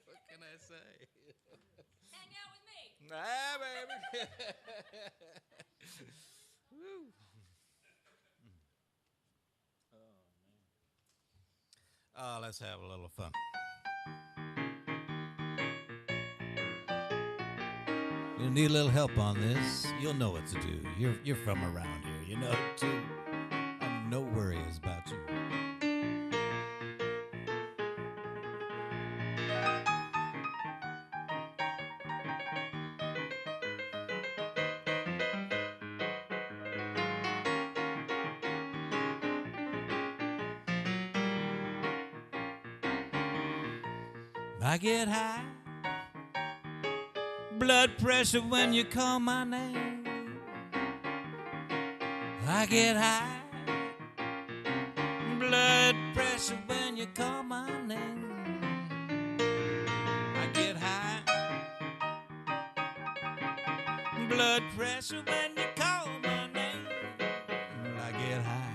What can I say? Hang out with me. Ah, baby. Woo. Oh, let's have a little fun. You need a little help on this. You'll know what to do. You're from around here. You know it too. I've no worries about you. I get high, blood pressure when you call my name. I get high, blood pressure when you call my name. I get high, blood pressure when you call my name. I get high,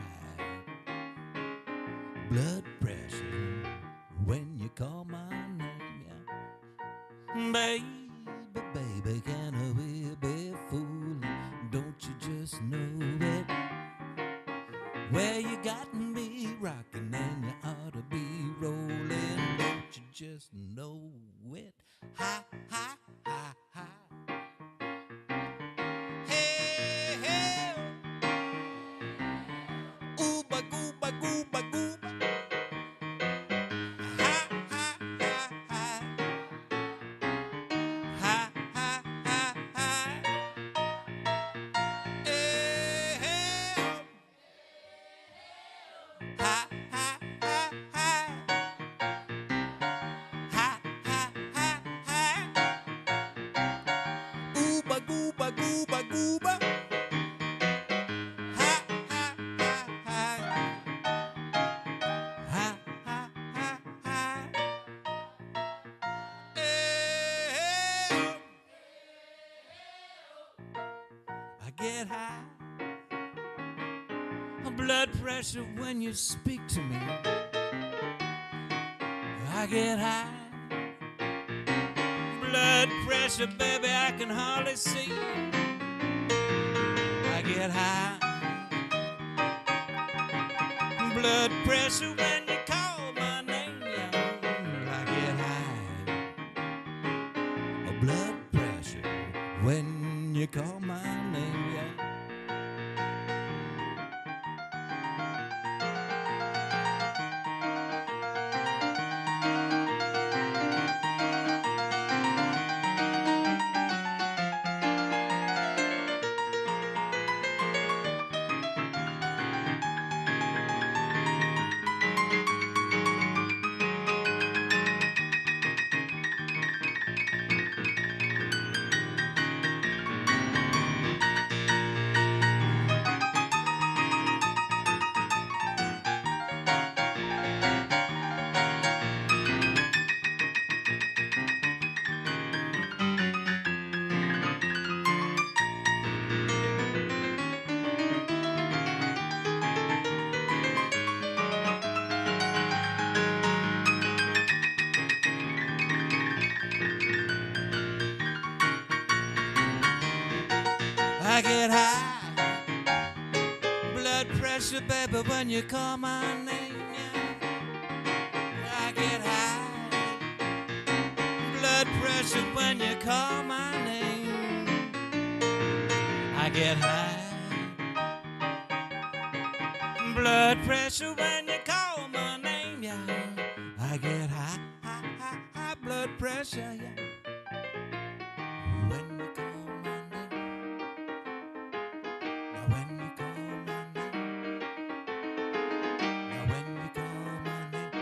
blood pressure when you call my name. Baby, baby, can we be fooling? Don't you just know it? Well, you got me rocking and you ought to be rolling. Don't you just know it? Ha, ha, ha, ha. Hey, hey. Ooba, gooba, gooba, gooba. Ha, ha, ha, ha. Ha, ha, ha, ha. Hey, hey. Ha, ha, ha, ha. Ha, ha, ha, ha. Ooba, gooba, gooba, gooba. Ha, ha, ha, ha. Ha, ha, ha, ha. Hey, I get high, blood pressure when you speak to me. I get high, blood pressure, baby, I can hardly see. I get high, blood pressure when you call my name. Yeah. I get high, blood pressure when you call my name. Yeah. I get high, blood pressure, baby, when you call my name. Yeah. I get high, blood pressure when you call my name. I get high, blood pressure when you call my name. Yeah. I get high, high, high, high blood pressure. Yeah. When you call my name. Now when you call my name. Now when you call my name.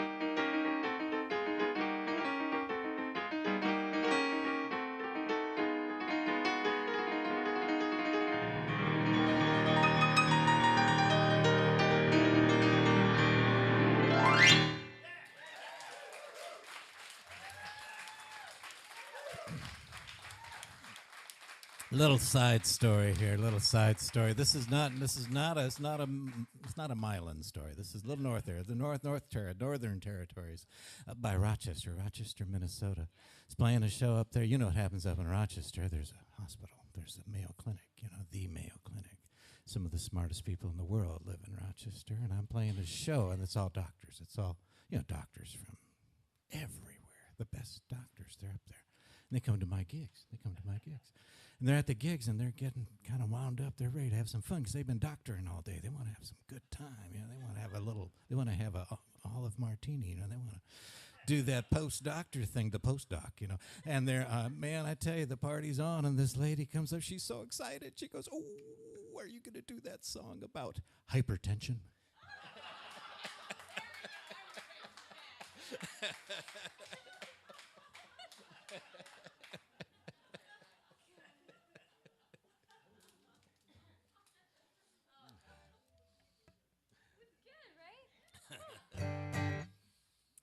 Little side story here. Little side story. This is not a Milan story. This is a little north there, the Northern Territories, up by Rochester, Minnesota. It's playing a show up there. You know what happens up in Rochester? There's a hospital. There's a Mayo Clinic. The Mayo Clinic. Some of the smartest people in the world live in Rochester, and I'm playing a show, and it's all doctors. It's all doctors from everywhere. The best doctors. They're up there. And they come to my gigs. And they're at the gigs, and they're getting kind of wound up. They're ready to have some fun because they've been doctoring all day. They want to have some good time. They want to have a olive martini. They want to do that post-doctor thing, the postdoc, And they're, man, I tell you, the party's on, and this lady comes up. She's so excited. She goes, "Oh, are you going to do that song about hypertension?"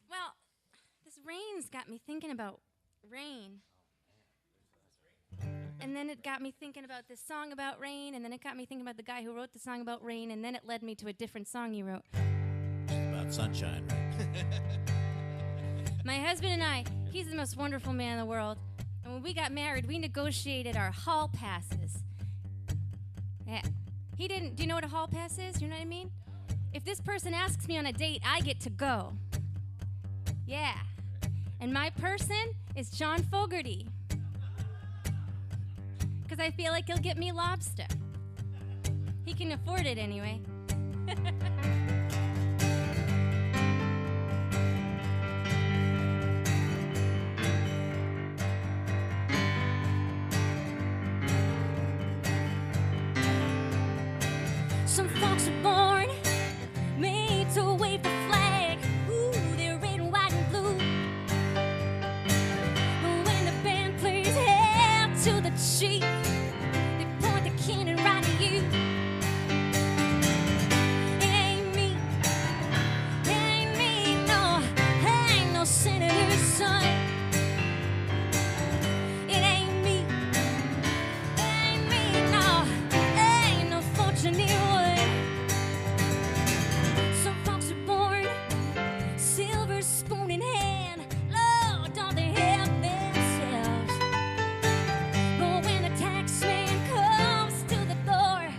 Well, this rain's got me thinking about rain. And then it got me thinking about this song about rain, and then it got me thinking about the guy who wrote the song about rain, and then it led me to a different song he wrote. It's about sunshine, right? My husband and I, he's the most wonderful man in the world. And when we got married, we negotiated our hall passes. Yeah. He didn't. Do you know what a hall pass is? You know what I mean? If this person asks me on a date, I get to go. Yeah. And my person is John Fogerty. Because I feel like he'll get me lobster. He can afford it anyway. Some folks are born, made to wave the flag. Ooh, they're red, white, and blue. When the band plays Hail to the Chief, they point the cannon right at you. It ain't me, no, I ain't no senator's son. It ain't me, no, I ain't no fortunate one. Some folks are born, silver spoon in hand. Lord, don't they help themselves? But when the tax man comes to the door,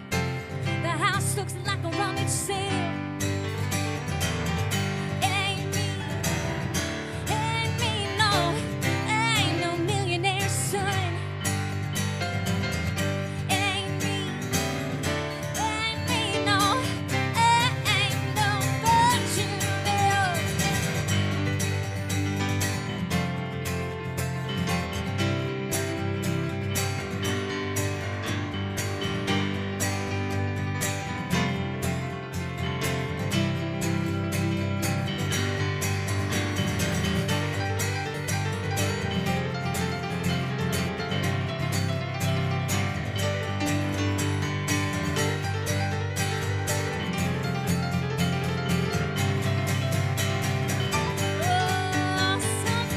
the house looks like a rummage sale. It ain't me, no, I ain't no millionaire son. It ain't me, no, I ain't no fortune bill. Oh, some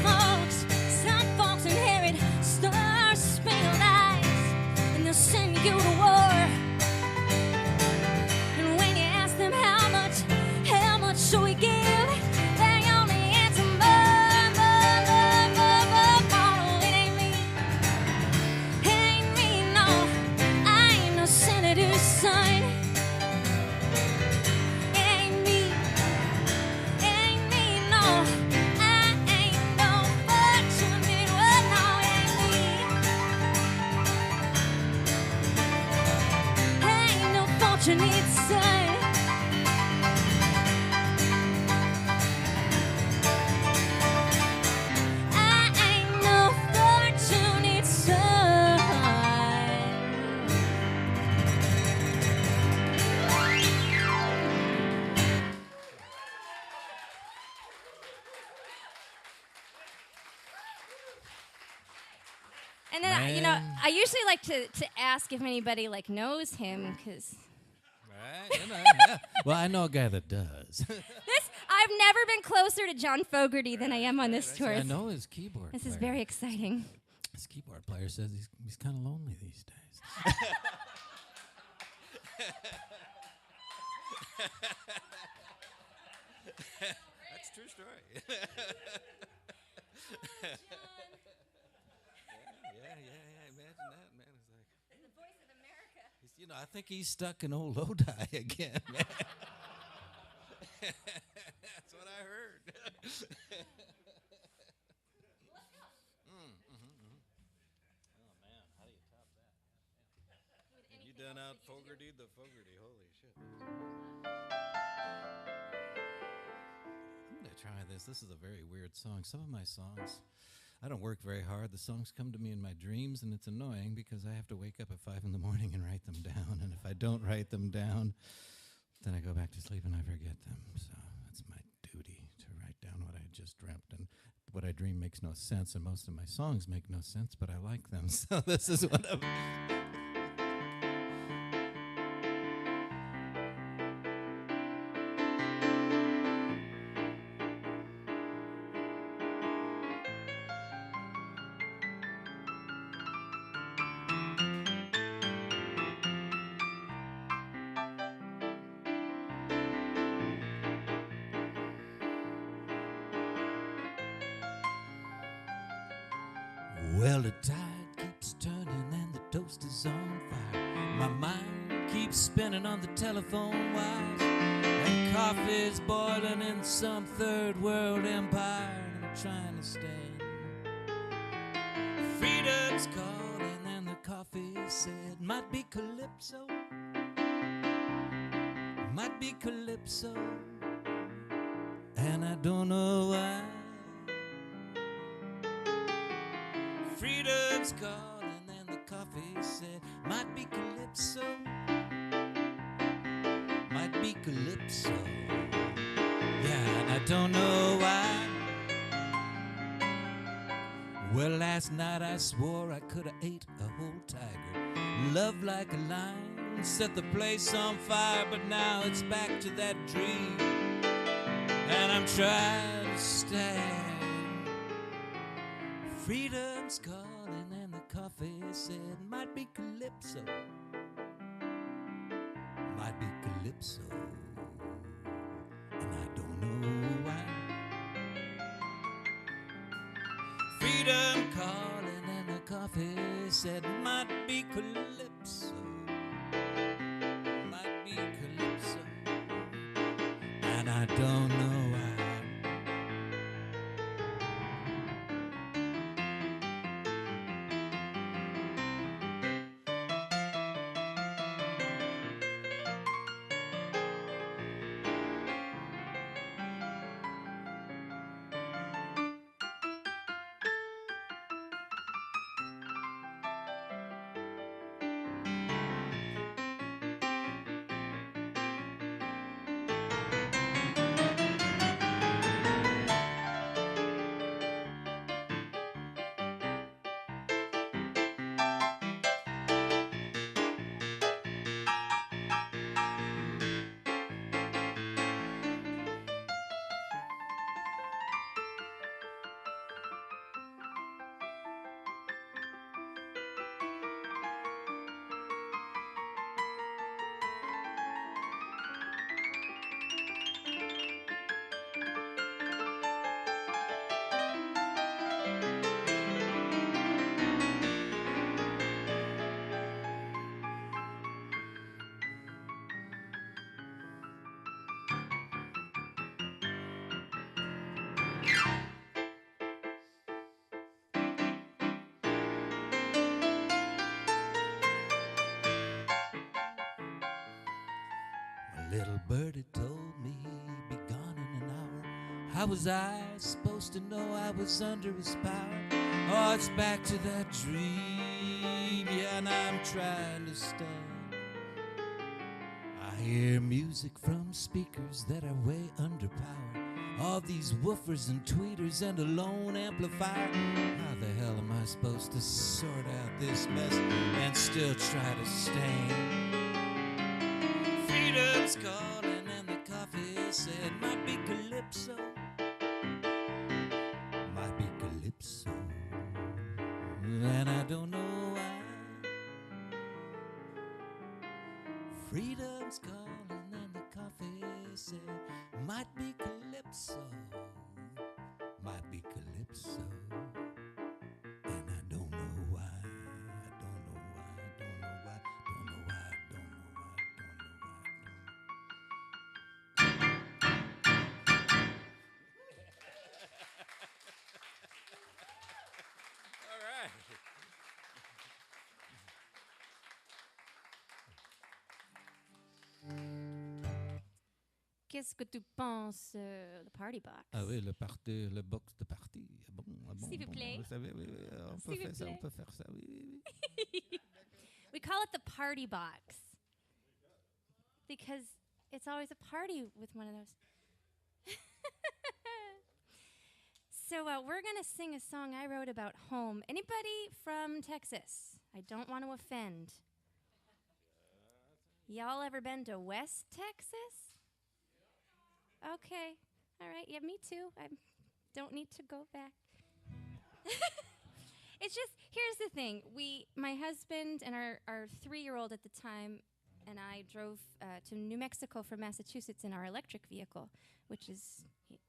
folks inherit star-spangled eyes, and they'll send you to war. And when you ask them how much should we give, they only answer more. It ain't me, no, I ain't no senator's son. It ain't me, no, I ain't no fortunate one. No, it ain't me, I ain't no fortunate son. I ain't no fortunate son. And then, I usually like to ask if anybody knows him, because Right? Yeah. Well, I know a guy that does. I've never been closer to John Fogerty than I am on this tour. I know his keyboard. This is player. very exciting. This keyboard player says he's kind of lonely these days. That's a true story. Yeah. Imagine that, man. It's like The voice of America. I think he's stuck in old Lodi again, man. That's what I heard. Oh man, how do you top that? And you done out Fogarty the Fogarty. Holy shit. I'm gonna try this. This is a very weird song. Some of my songs, I don't work very hard. The songs come to me in my dreams, and it's annoying because I have to wake up at 5 in the morning and write them down. And if I don't write them down, then I go back to sleep and I forget them. So it's my duty to write down what I just dreamt. And what I dream makes no sense, and most of my songs make no sense, but I like them. So this is what I'm... Well, the tide keeps turning and the toast is on fire. My mind keeps spinning on the telephone wires, and coffee's boiling in some third world empire, and I'm trying to stand. Freedom's calling and the coffee said, might be Calypso, might be Calypso, and I don't know why. Freedom's calling and the coffee said, might be Calypso, might be Calypso, yeah, and I don't know why. Well, last night I swore I could have ate a whole tiger, loved like a lion, set the place on fire, but now it's back to that dream, and I'm trying to stand. Freedom's calling and the coffee said, might be Calypso, might be Calypso, and I don't know why. Freedom calling and the coffee said, might be Calypso, might be Calypso, and I don't know why. Little birdie told me he'd be gone in an hour. How was I supposed to know I was under his power? Oh, it's back to that dream, yeah, and I'm trying to stand. I hear music from speakers that are way underpowered. All these woofers and tweeters and a lone amplifier. How the hell am I supposed to sort out this mess and still try to stand? Freedom's calling and the coffee said, might be Calypso, might be Calypso, Freedom's calling and the coffee said, might be calypso, might be calypso. And I don't know why, I don't know why, I don't know why, don't know why, don't know why, don't know why. All right. Qu'est-ce que tu penses, le party box? Ah oui, le box de party. Bon, S'il vous plaît. Vous savez, oui, on peut faire ça, oui. We call it the party box because it's always a party with one of those. So we're going to sing a song I wrote about home. Anybody from Texas? I don't want to offend. Y'all ever been to West Texas? Okay. All right. Yeah, me too. I don't need to go back. It's just, here's the thing. My husband and our 3-year-old at the time and I drove to New Mexico from Massachusetts in our electric vehicle, which is,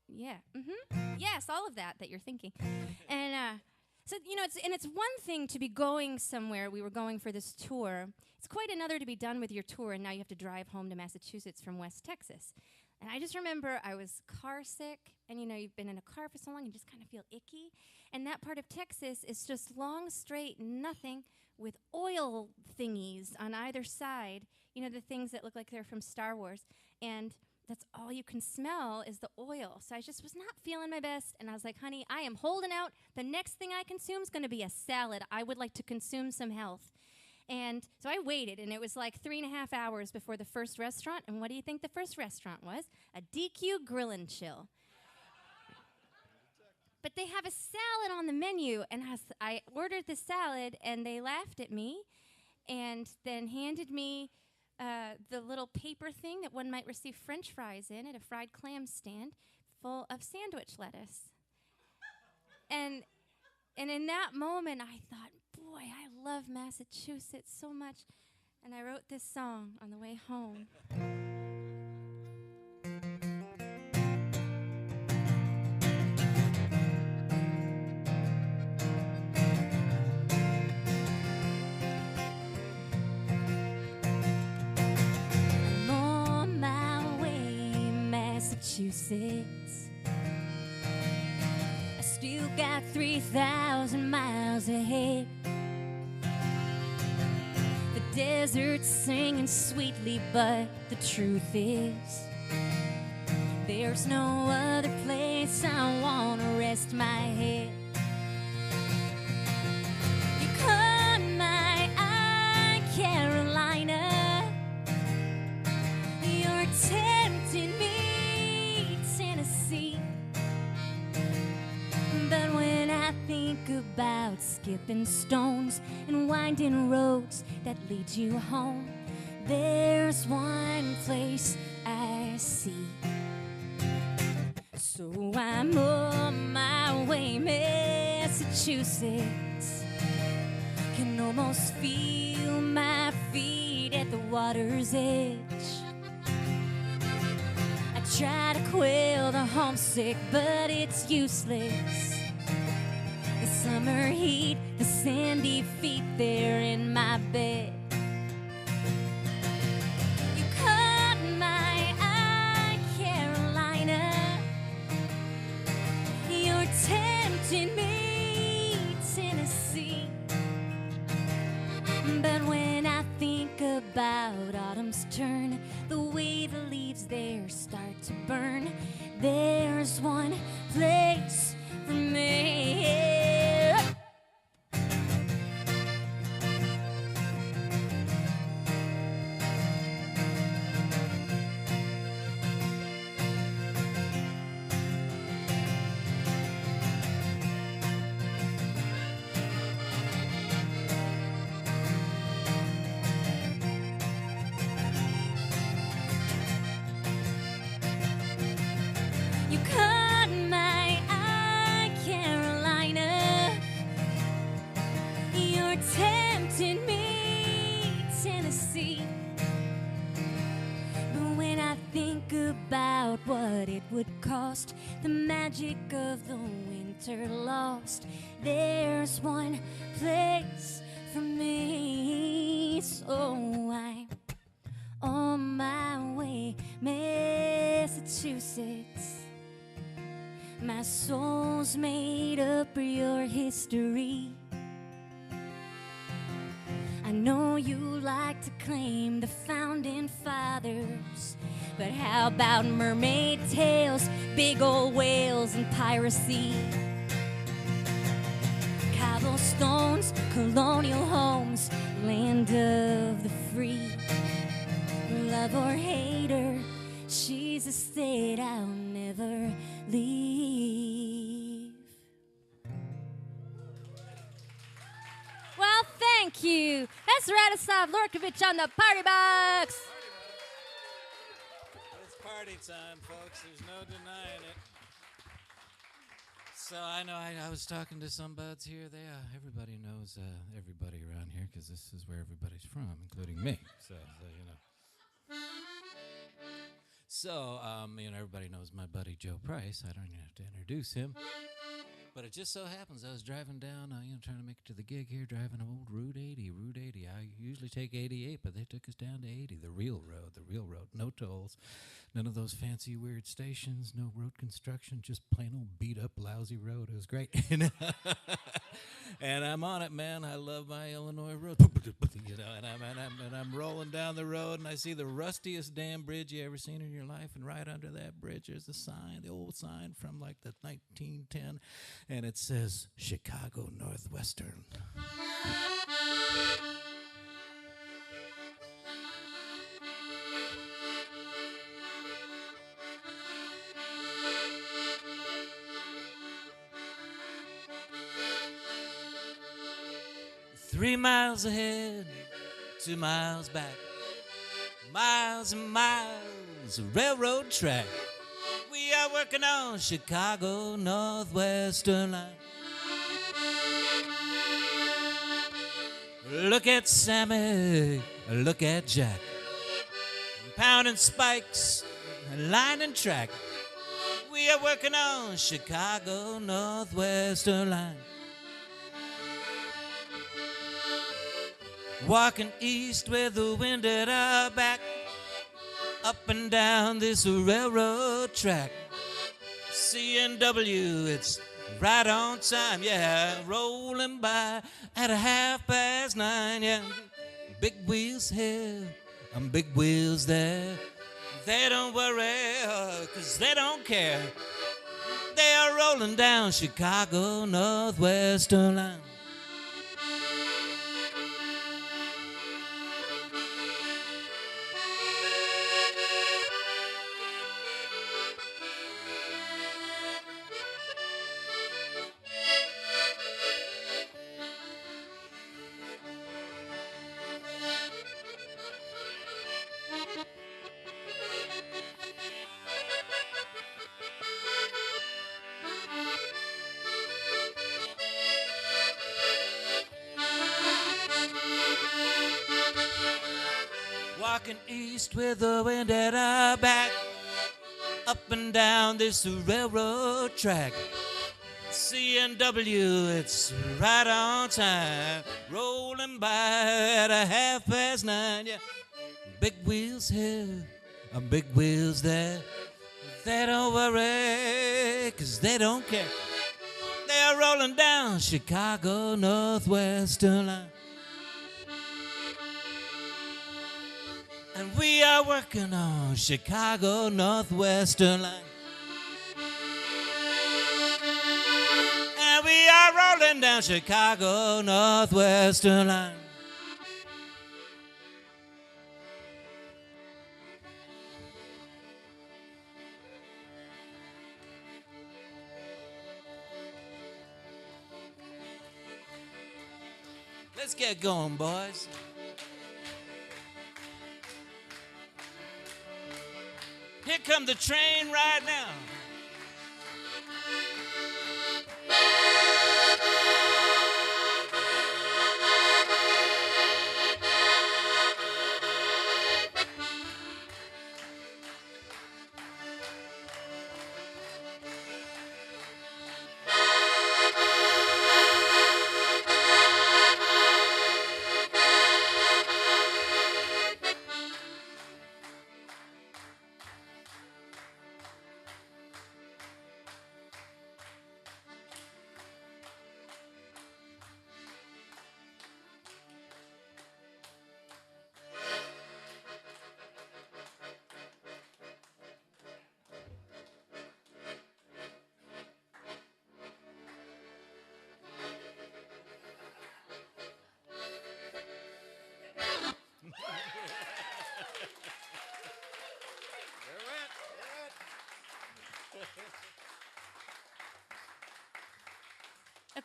yes, all of that you're thinking. And so, you know, it's one thing to be going somewhere. We were going for this tour. It's quite another to be done with your tour, and now you have to drive home to Massachusetts from West Texas. And I just remember I was car sick, and you know, you've been in a car for so long, you just kind of feel icky. And that part of Texas is just long, straight, nothing with oil thingies on either side. You know, the things that look like they're from Star Wars. And that's all you can smell is the oil. So I just was not feeling my best, and I was like, honey, I am holding out. The next thing I consume is going to be a salad. I would like to consume some health. And so I waited, and it was like 3.5 hours before the first restaurant. And what do you think the first restaurant was? A DQ Grill and Chill. But they have a salad on the menu, and I ordered the salad, and they laughed at me and then handed me the little paper thing that one might receive French fries in at a fried clam stand full of sandwich lettuce. And in that moment, I thought, boy, I love Massachusetts so much. And I wrote this song on the way home. I'm on my way, Massachusetts. I still got 3,000 miles ahead. The desert's singing sweetly, but the truth is there's no other place I want to rest my head. You caught my eye, Carolina. You're tempting me, Tennessee. But when I think about skipping stones and winding roads that lead you home, there's one place I see. So I'm on my way, Massachusetts. Can almost feel my feet at the water's edge. I try to quell the homesick, but it's useless. The summer heat, the sandy feet there in my bed. You caught my eye, Carolina. You're tempting me, Tennessee. But when I think about autumn's turn, the way the leaves there start to burn, there's one place for me. You caught my eye, Carolina. You're tempting me, Tennessee. about what it would cost. The magic of the winter lost. There's one place for me, so I'm on my way, Massachusetts. My soul's made up for your history. I know you like to claim the founding fathers, but how about mermaid tales, big old whales, and piracy? Cobblestones, colonial homes, land of the free. Love or hate her, she's a state I'll never leave. Well, thank you. That's Radoslav Lorkovic on the party box. It's party time, folks. There's no denying it. So I know I was talking to some buds here. Everybody knows everybody around here because this is where everybody's from, including me. So you know. So, everybody knows my buddy Joe Price. I don't even have to introduce him. But it just so happens I was driving down, trying to make it to the gig here, driving old Route 80. I usually take 88, but they took us down to 80, the real road. No tolls, none of those fancy, weird stations, no road construction, just plain old beat-up, lousy road. It was great. And I'm on it, man. I love my Illinois road. And I'm rolling down the road, and I see the rustiest damn bridge you ever seen in your life, and right under that bridge there's the sign, the old sign from like the 1910, and it says Chicago Northwestern. 3 miles ahead, 2 miles back, miles and miles of railroad track. We are working on Chicago Northwestern line. Look at Sammy, look at Jack, pounding spikes and lining track. We are working on Chicago Northwestern line. Walking east with the wind at our back, up and down this railroad track. C&W, it's right on time, yeah, rolling by at 9:30, yeah. Big wheels here, and big wheels there. They don't worry, 'cause they don't care. They are rolling down Chicago Northwestern line. Walking east with the wind at our back, up and down this railroad track. C&W, it's right on time, rolling by at 9:30, yeah. Big wheels here, and big wheels there. They don't worry, 'cause they don't care. They are rolling down Chicago Northwestern line. And we are working on Chicago Northwestern line. And we are rolling down Chicago Northwestern line. Let's get going, boys. Here come the train right now.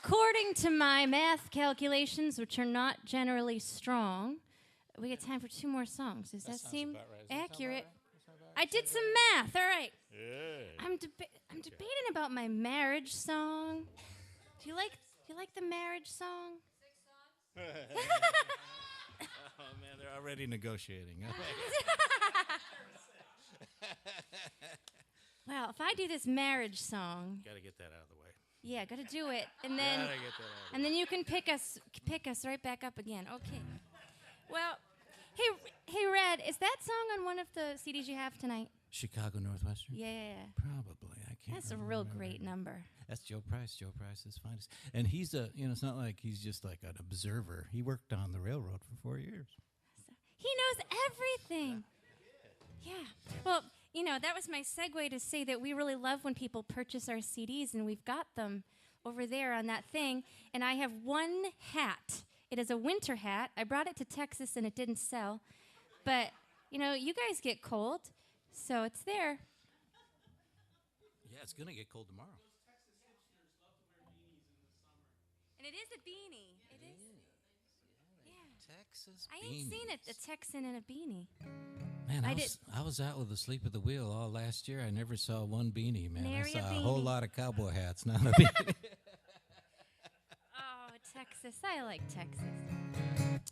According to my math calculations, which are not generally strong, we got time for 2 more songs. Does that seem accurate? I did some math. All right. Yeah. I'm debating about my marriage song. Do you like the marriage song? Oh man, they're already negotiating. Well, if I do this marriage song, Gotta get that out of the way. yeah, gotta do it, and then Gotta get that out of and then you can pick us right back up again. Okay. Well, hey, Red, is that song on one of the CDs you have tonight? Chicago Northwestern? Yeah. Probably. I can't. That's a real remember. great number. That's Joe Price. Joe Price is finest. And he's it's not like he's just like an observer. He worked on the railroad for 4 years. He knows everything. Yeah. Well, that was my segue to say that we really love when people purchase our CDs, and we've got them over there on that thing. And I have one hat. It is a winter hat. I brought it to Texas, and it didn't sell. But, you guys get cold, so it's there. Yeah, it's going to get cold tomorrow. And it is a beanie. It is. Yeah. Texas I ain't seen a Texan in a beanie. Man, I I was out with the sleep at the wheel all last year. I never saw one beanie, man. Nary I a saw a whole beanie. lot of cowboy hats, not a beanie. Oh, Texas. I like Texas.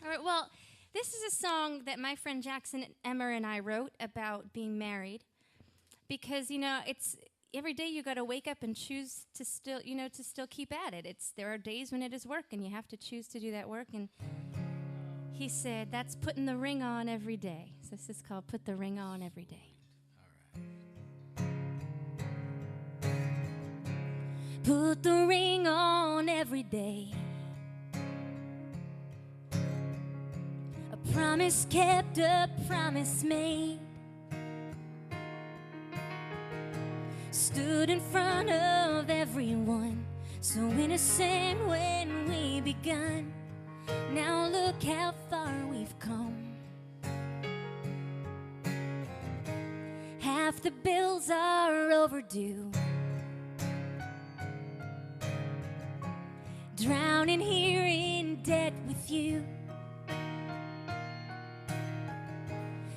All right, well, this is a song that my friend Jackson Emmer and I wrote about being married. Because, it's every day you got to wake up and choose to still, to still keep at it. There are days when it is work, and you have to choose to do that work. And he said, that's putting the ring on every day. So this is called Put the Ring On Every Day. Put the ring on every day. A promise kept, a promise made. Stood in front of everyone, so innocent when we begun. Now look how far we've come. Half the bills are overdue. Drowning here in debt with you.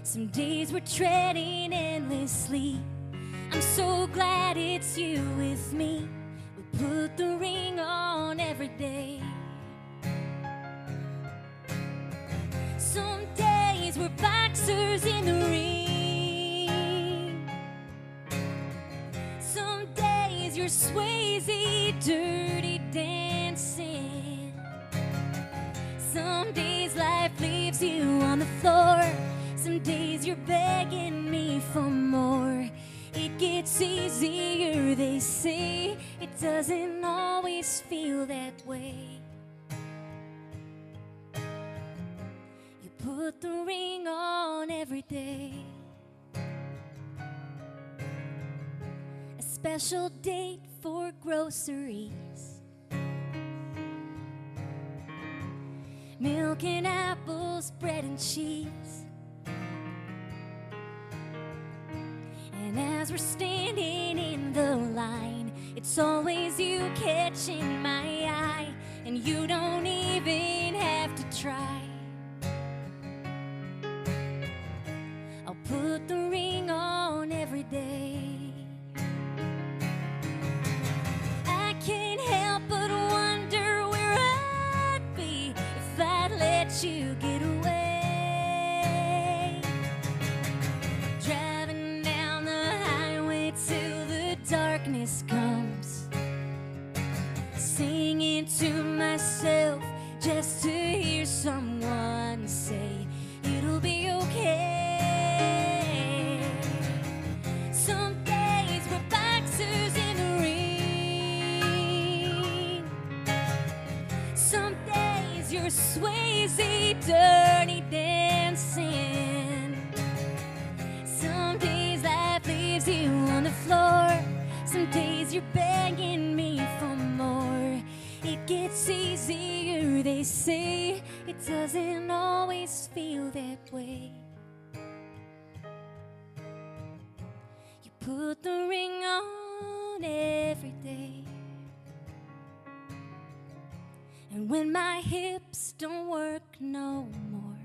Some days we're treading endlessly. I'm so glad it's you with me. We put the ring on every day. Some days we're boxers in the ring. Some days you're Swayze dirty dancing. Some days life leaves you on the floor. Some days you're begging me for more. It gets easier, they say. It doesn't always feel that way. You put the ring on every day. A special date for groceries. Milk and apples, bread and cheese. And as we're standing in the line, it's always you catching my eye. And you don't even have to try. I'll put the ring on every day. I can't help but wonder where I'd be if I'd let you get away. Driving down the highway till the darkness comes, singing to myself just to hear someone say it'll be okay. Some days we're boxers in the ring. Some days you're Swayze dirty dancing. Some days life leaves you on the floor. Some days you're begging me for more. It gets easier, they say. It doesn't always feel that way. You put the ring on every day. And when my hips don't work no more,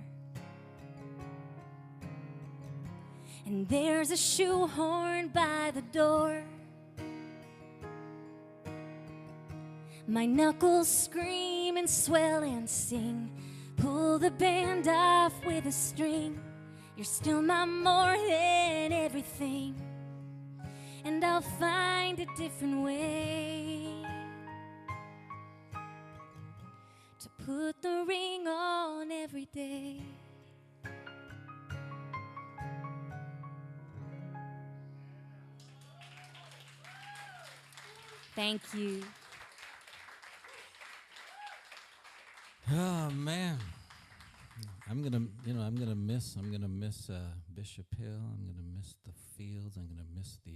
and there's a shoehorn by the door, my knuckles scream and swell and sing, pull the band off with a string. You're still my more than everything, and I'll find a different way to put the ring on every day. Thank you. Oh man, I'm gonna miss Bishop Hill. I'm gonna miss the fields. I'm gonna miss the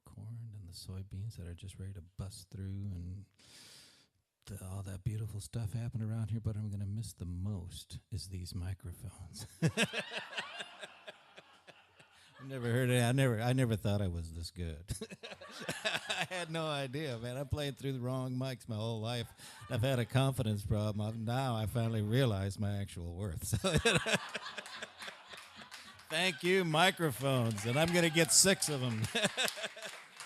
corn and the soybeans that are just ready to bust through, and all that beautiful stuff happening around here. But I'm gonna miss the most is these microphones. I've never heard it. I never thought I was this good. I had no idea, man. I played through the wrong mics my whole life. I've had a confidence problem. Now I finally realize my actual worth. So, thank you, microphones. And I'm going to get 6 of them.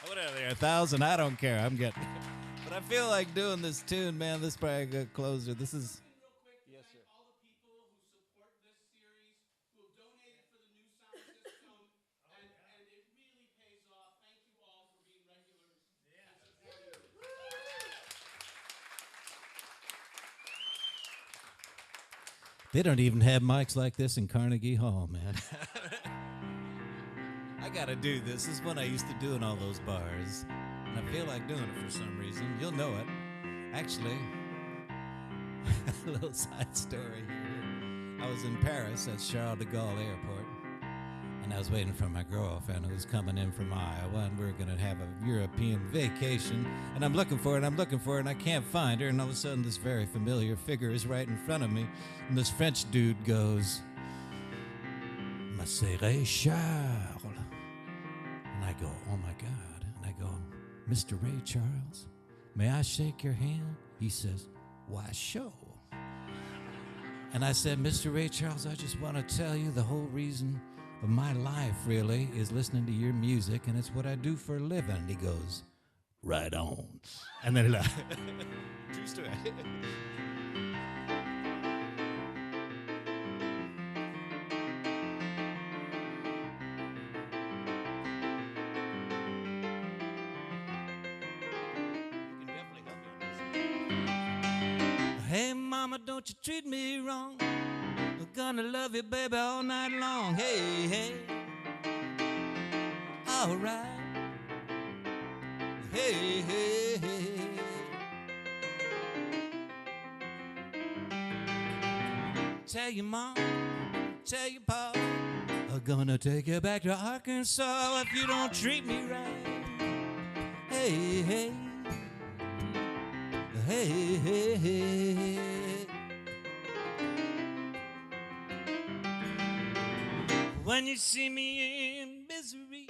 What are they, 1,000? I don't care. I'm getting it. But I feel like doing this tune, man. This is probably a good closer. This is... Yes, sir. All the people who support this series, who have donated for the new sound system, and it really pays off. Thank you all for being regulars and supporting it. They don't even have mics like this in Carnegie Hall, man. I gotta do this. This is what I used to do in all those bars. And I feel like doing it for some reason. You'll know it. Actually, a little side story here. I was in Paris at Charles de Gaulle Airport, and I was waiting for my girlfriend who was coming in from Iowa, and we were gonna have a European vacation. And I'm looking for her, and I can't find her. And all of a sudden, this very familiar figure is right in front of me, and this French dude goes, "Monsieur Charles." And I go, "Oh my God." And I go, "Mr. Ray Charles, may I shake your hand?" He says, "Why, sure." And I said, "Mr. Ray Charles, I just want to tell you the whole reason of my life really is listening to your music, and it's what I do for a living." And he goes, "Right on." And then he laughed. True story. Hey, mama, don't you treat me wrong. I'm gonna love you, baby, all night long. Hey, hey. All right. Hey, hey, hey. Tell your mom, tell your pa, I'm gonna take you back to Arkansas if you don't treat me right. Hey, hey. Hey, hey, hey. When you see me in misery,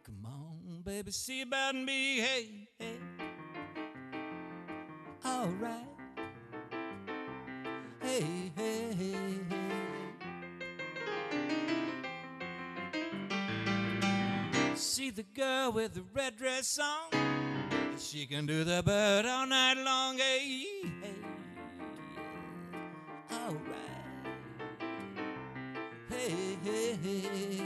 come on, baby, see about me. Hey, hey. All right. Hey, hey, hey. See the girl with the red dress on? She can do the bird all night long, hey, hey. All right. Hey, hey, hey.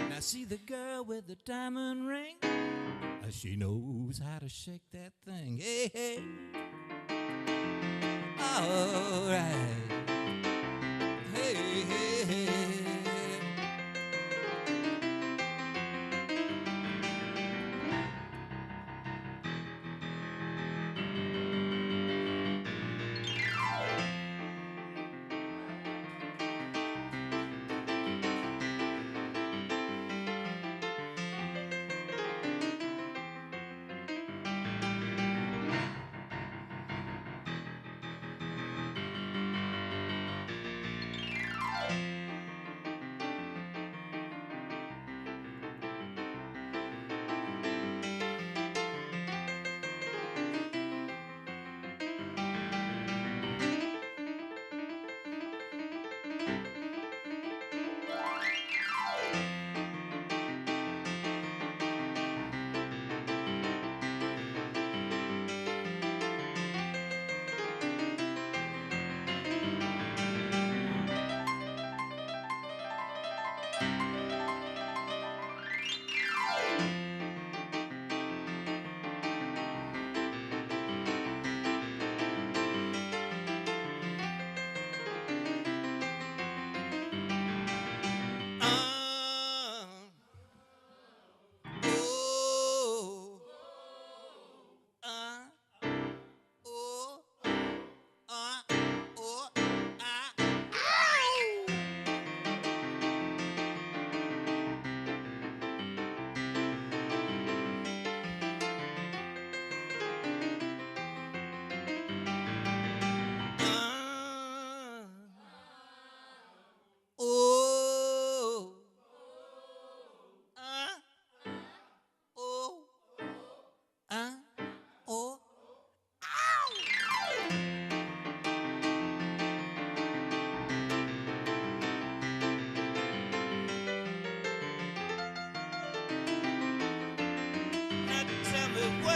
Now see the girl with the diamond ring? She knows how to shake that thing, hey, hey. All right. Hey, hey, hey.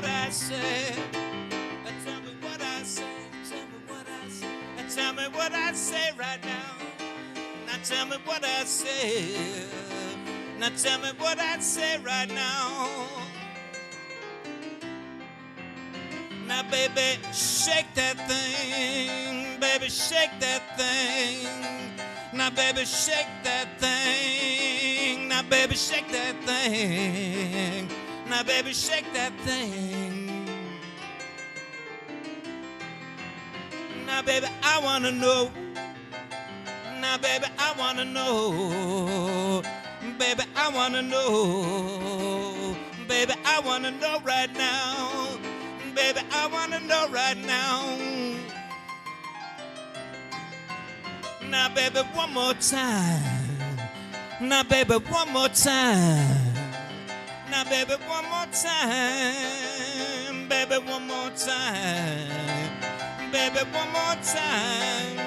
what I say. Tell me what I say. Tell me what I say. Tell me what I say right now. Now tell me what I say. Now tell me what I say right now. Now baby, shake that thing. Baby, shake that thing. Now baby, shake that thing. Now baby, shake that thing. Now baby, shake that thing. Now baby, I wanna know. Now baby, I wanna know. Baby, I wanna know. Baby, I wanna know right now. Baby, I wanna know right now. Now baby, one more time. Now baby, one more time. Now baby, one more time. Baby, one more time. Baby, one more time.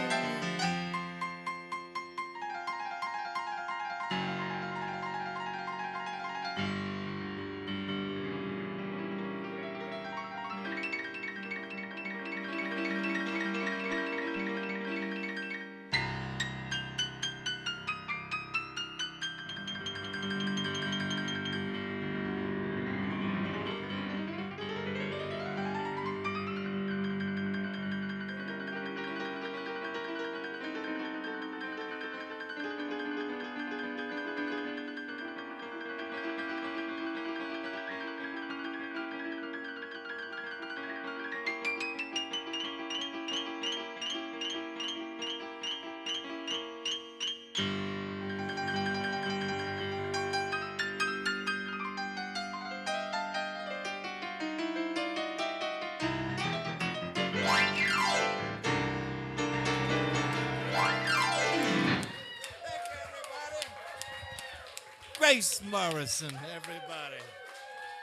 Grace Morrison, everybody.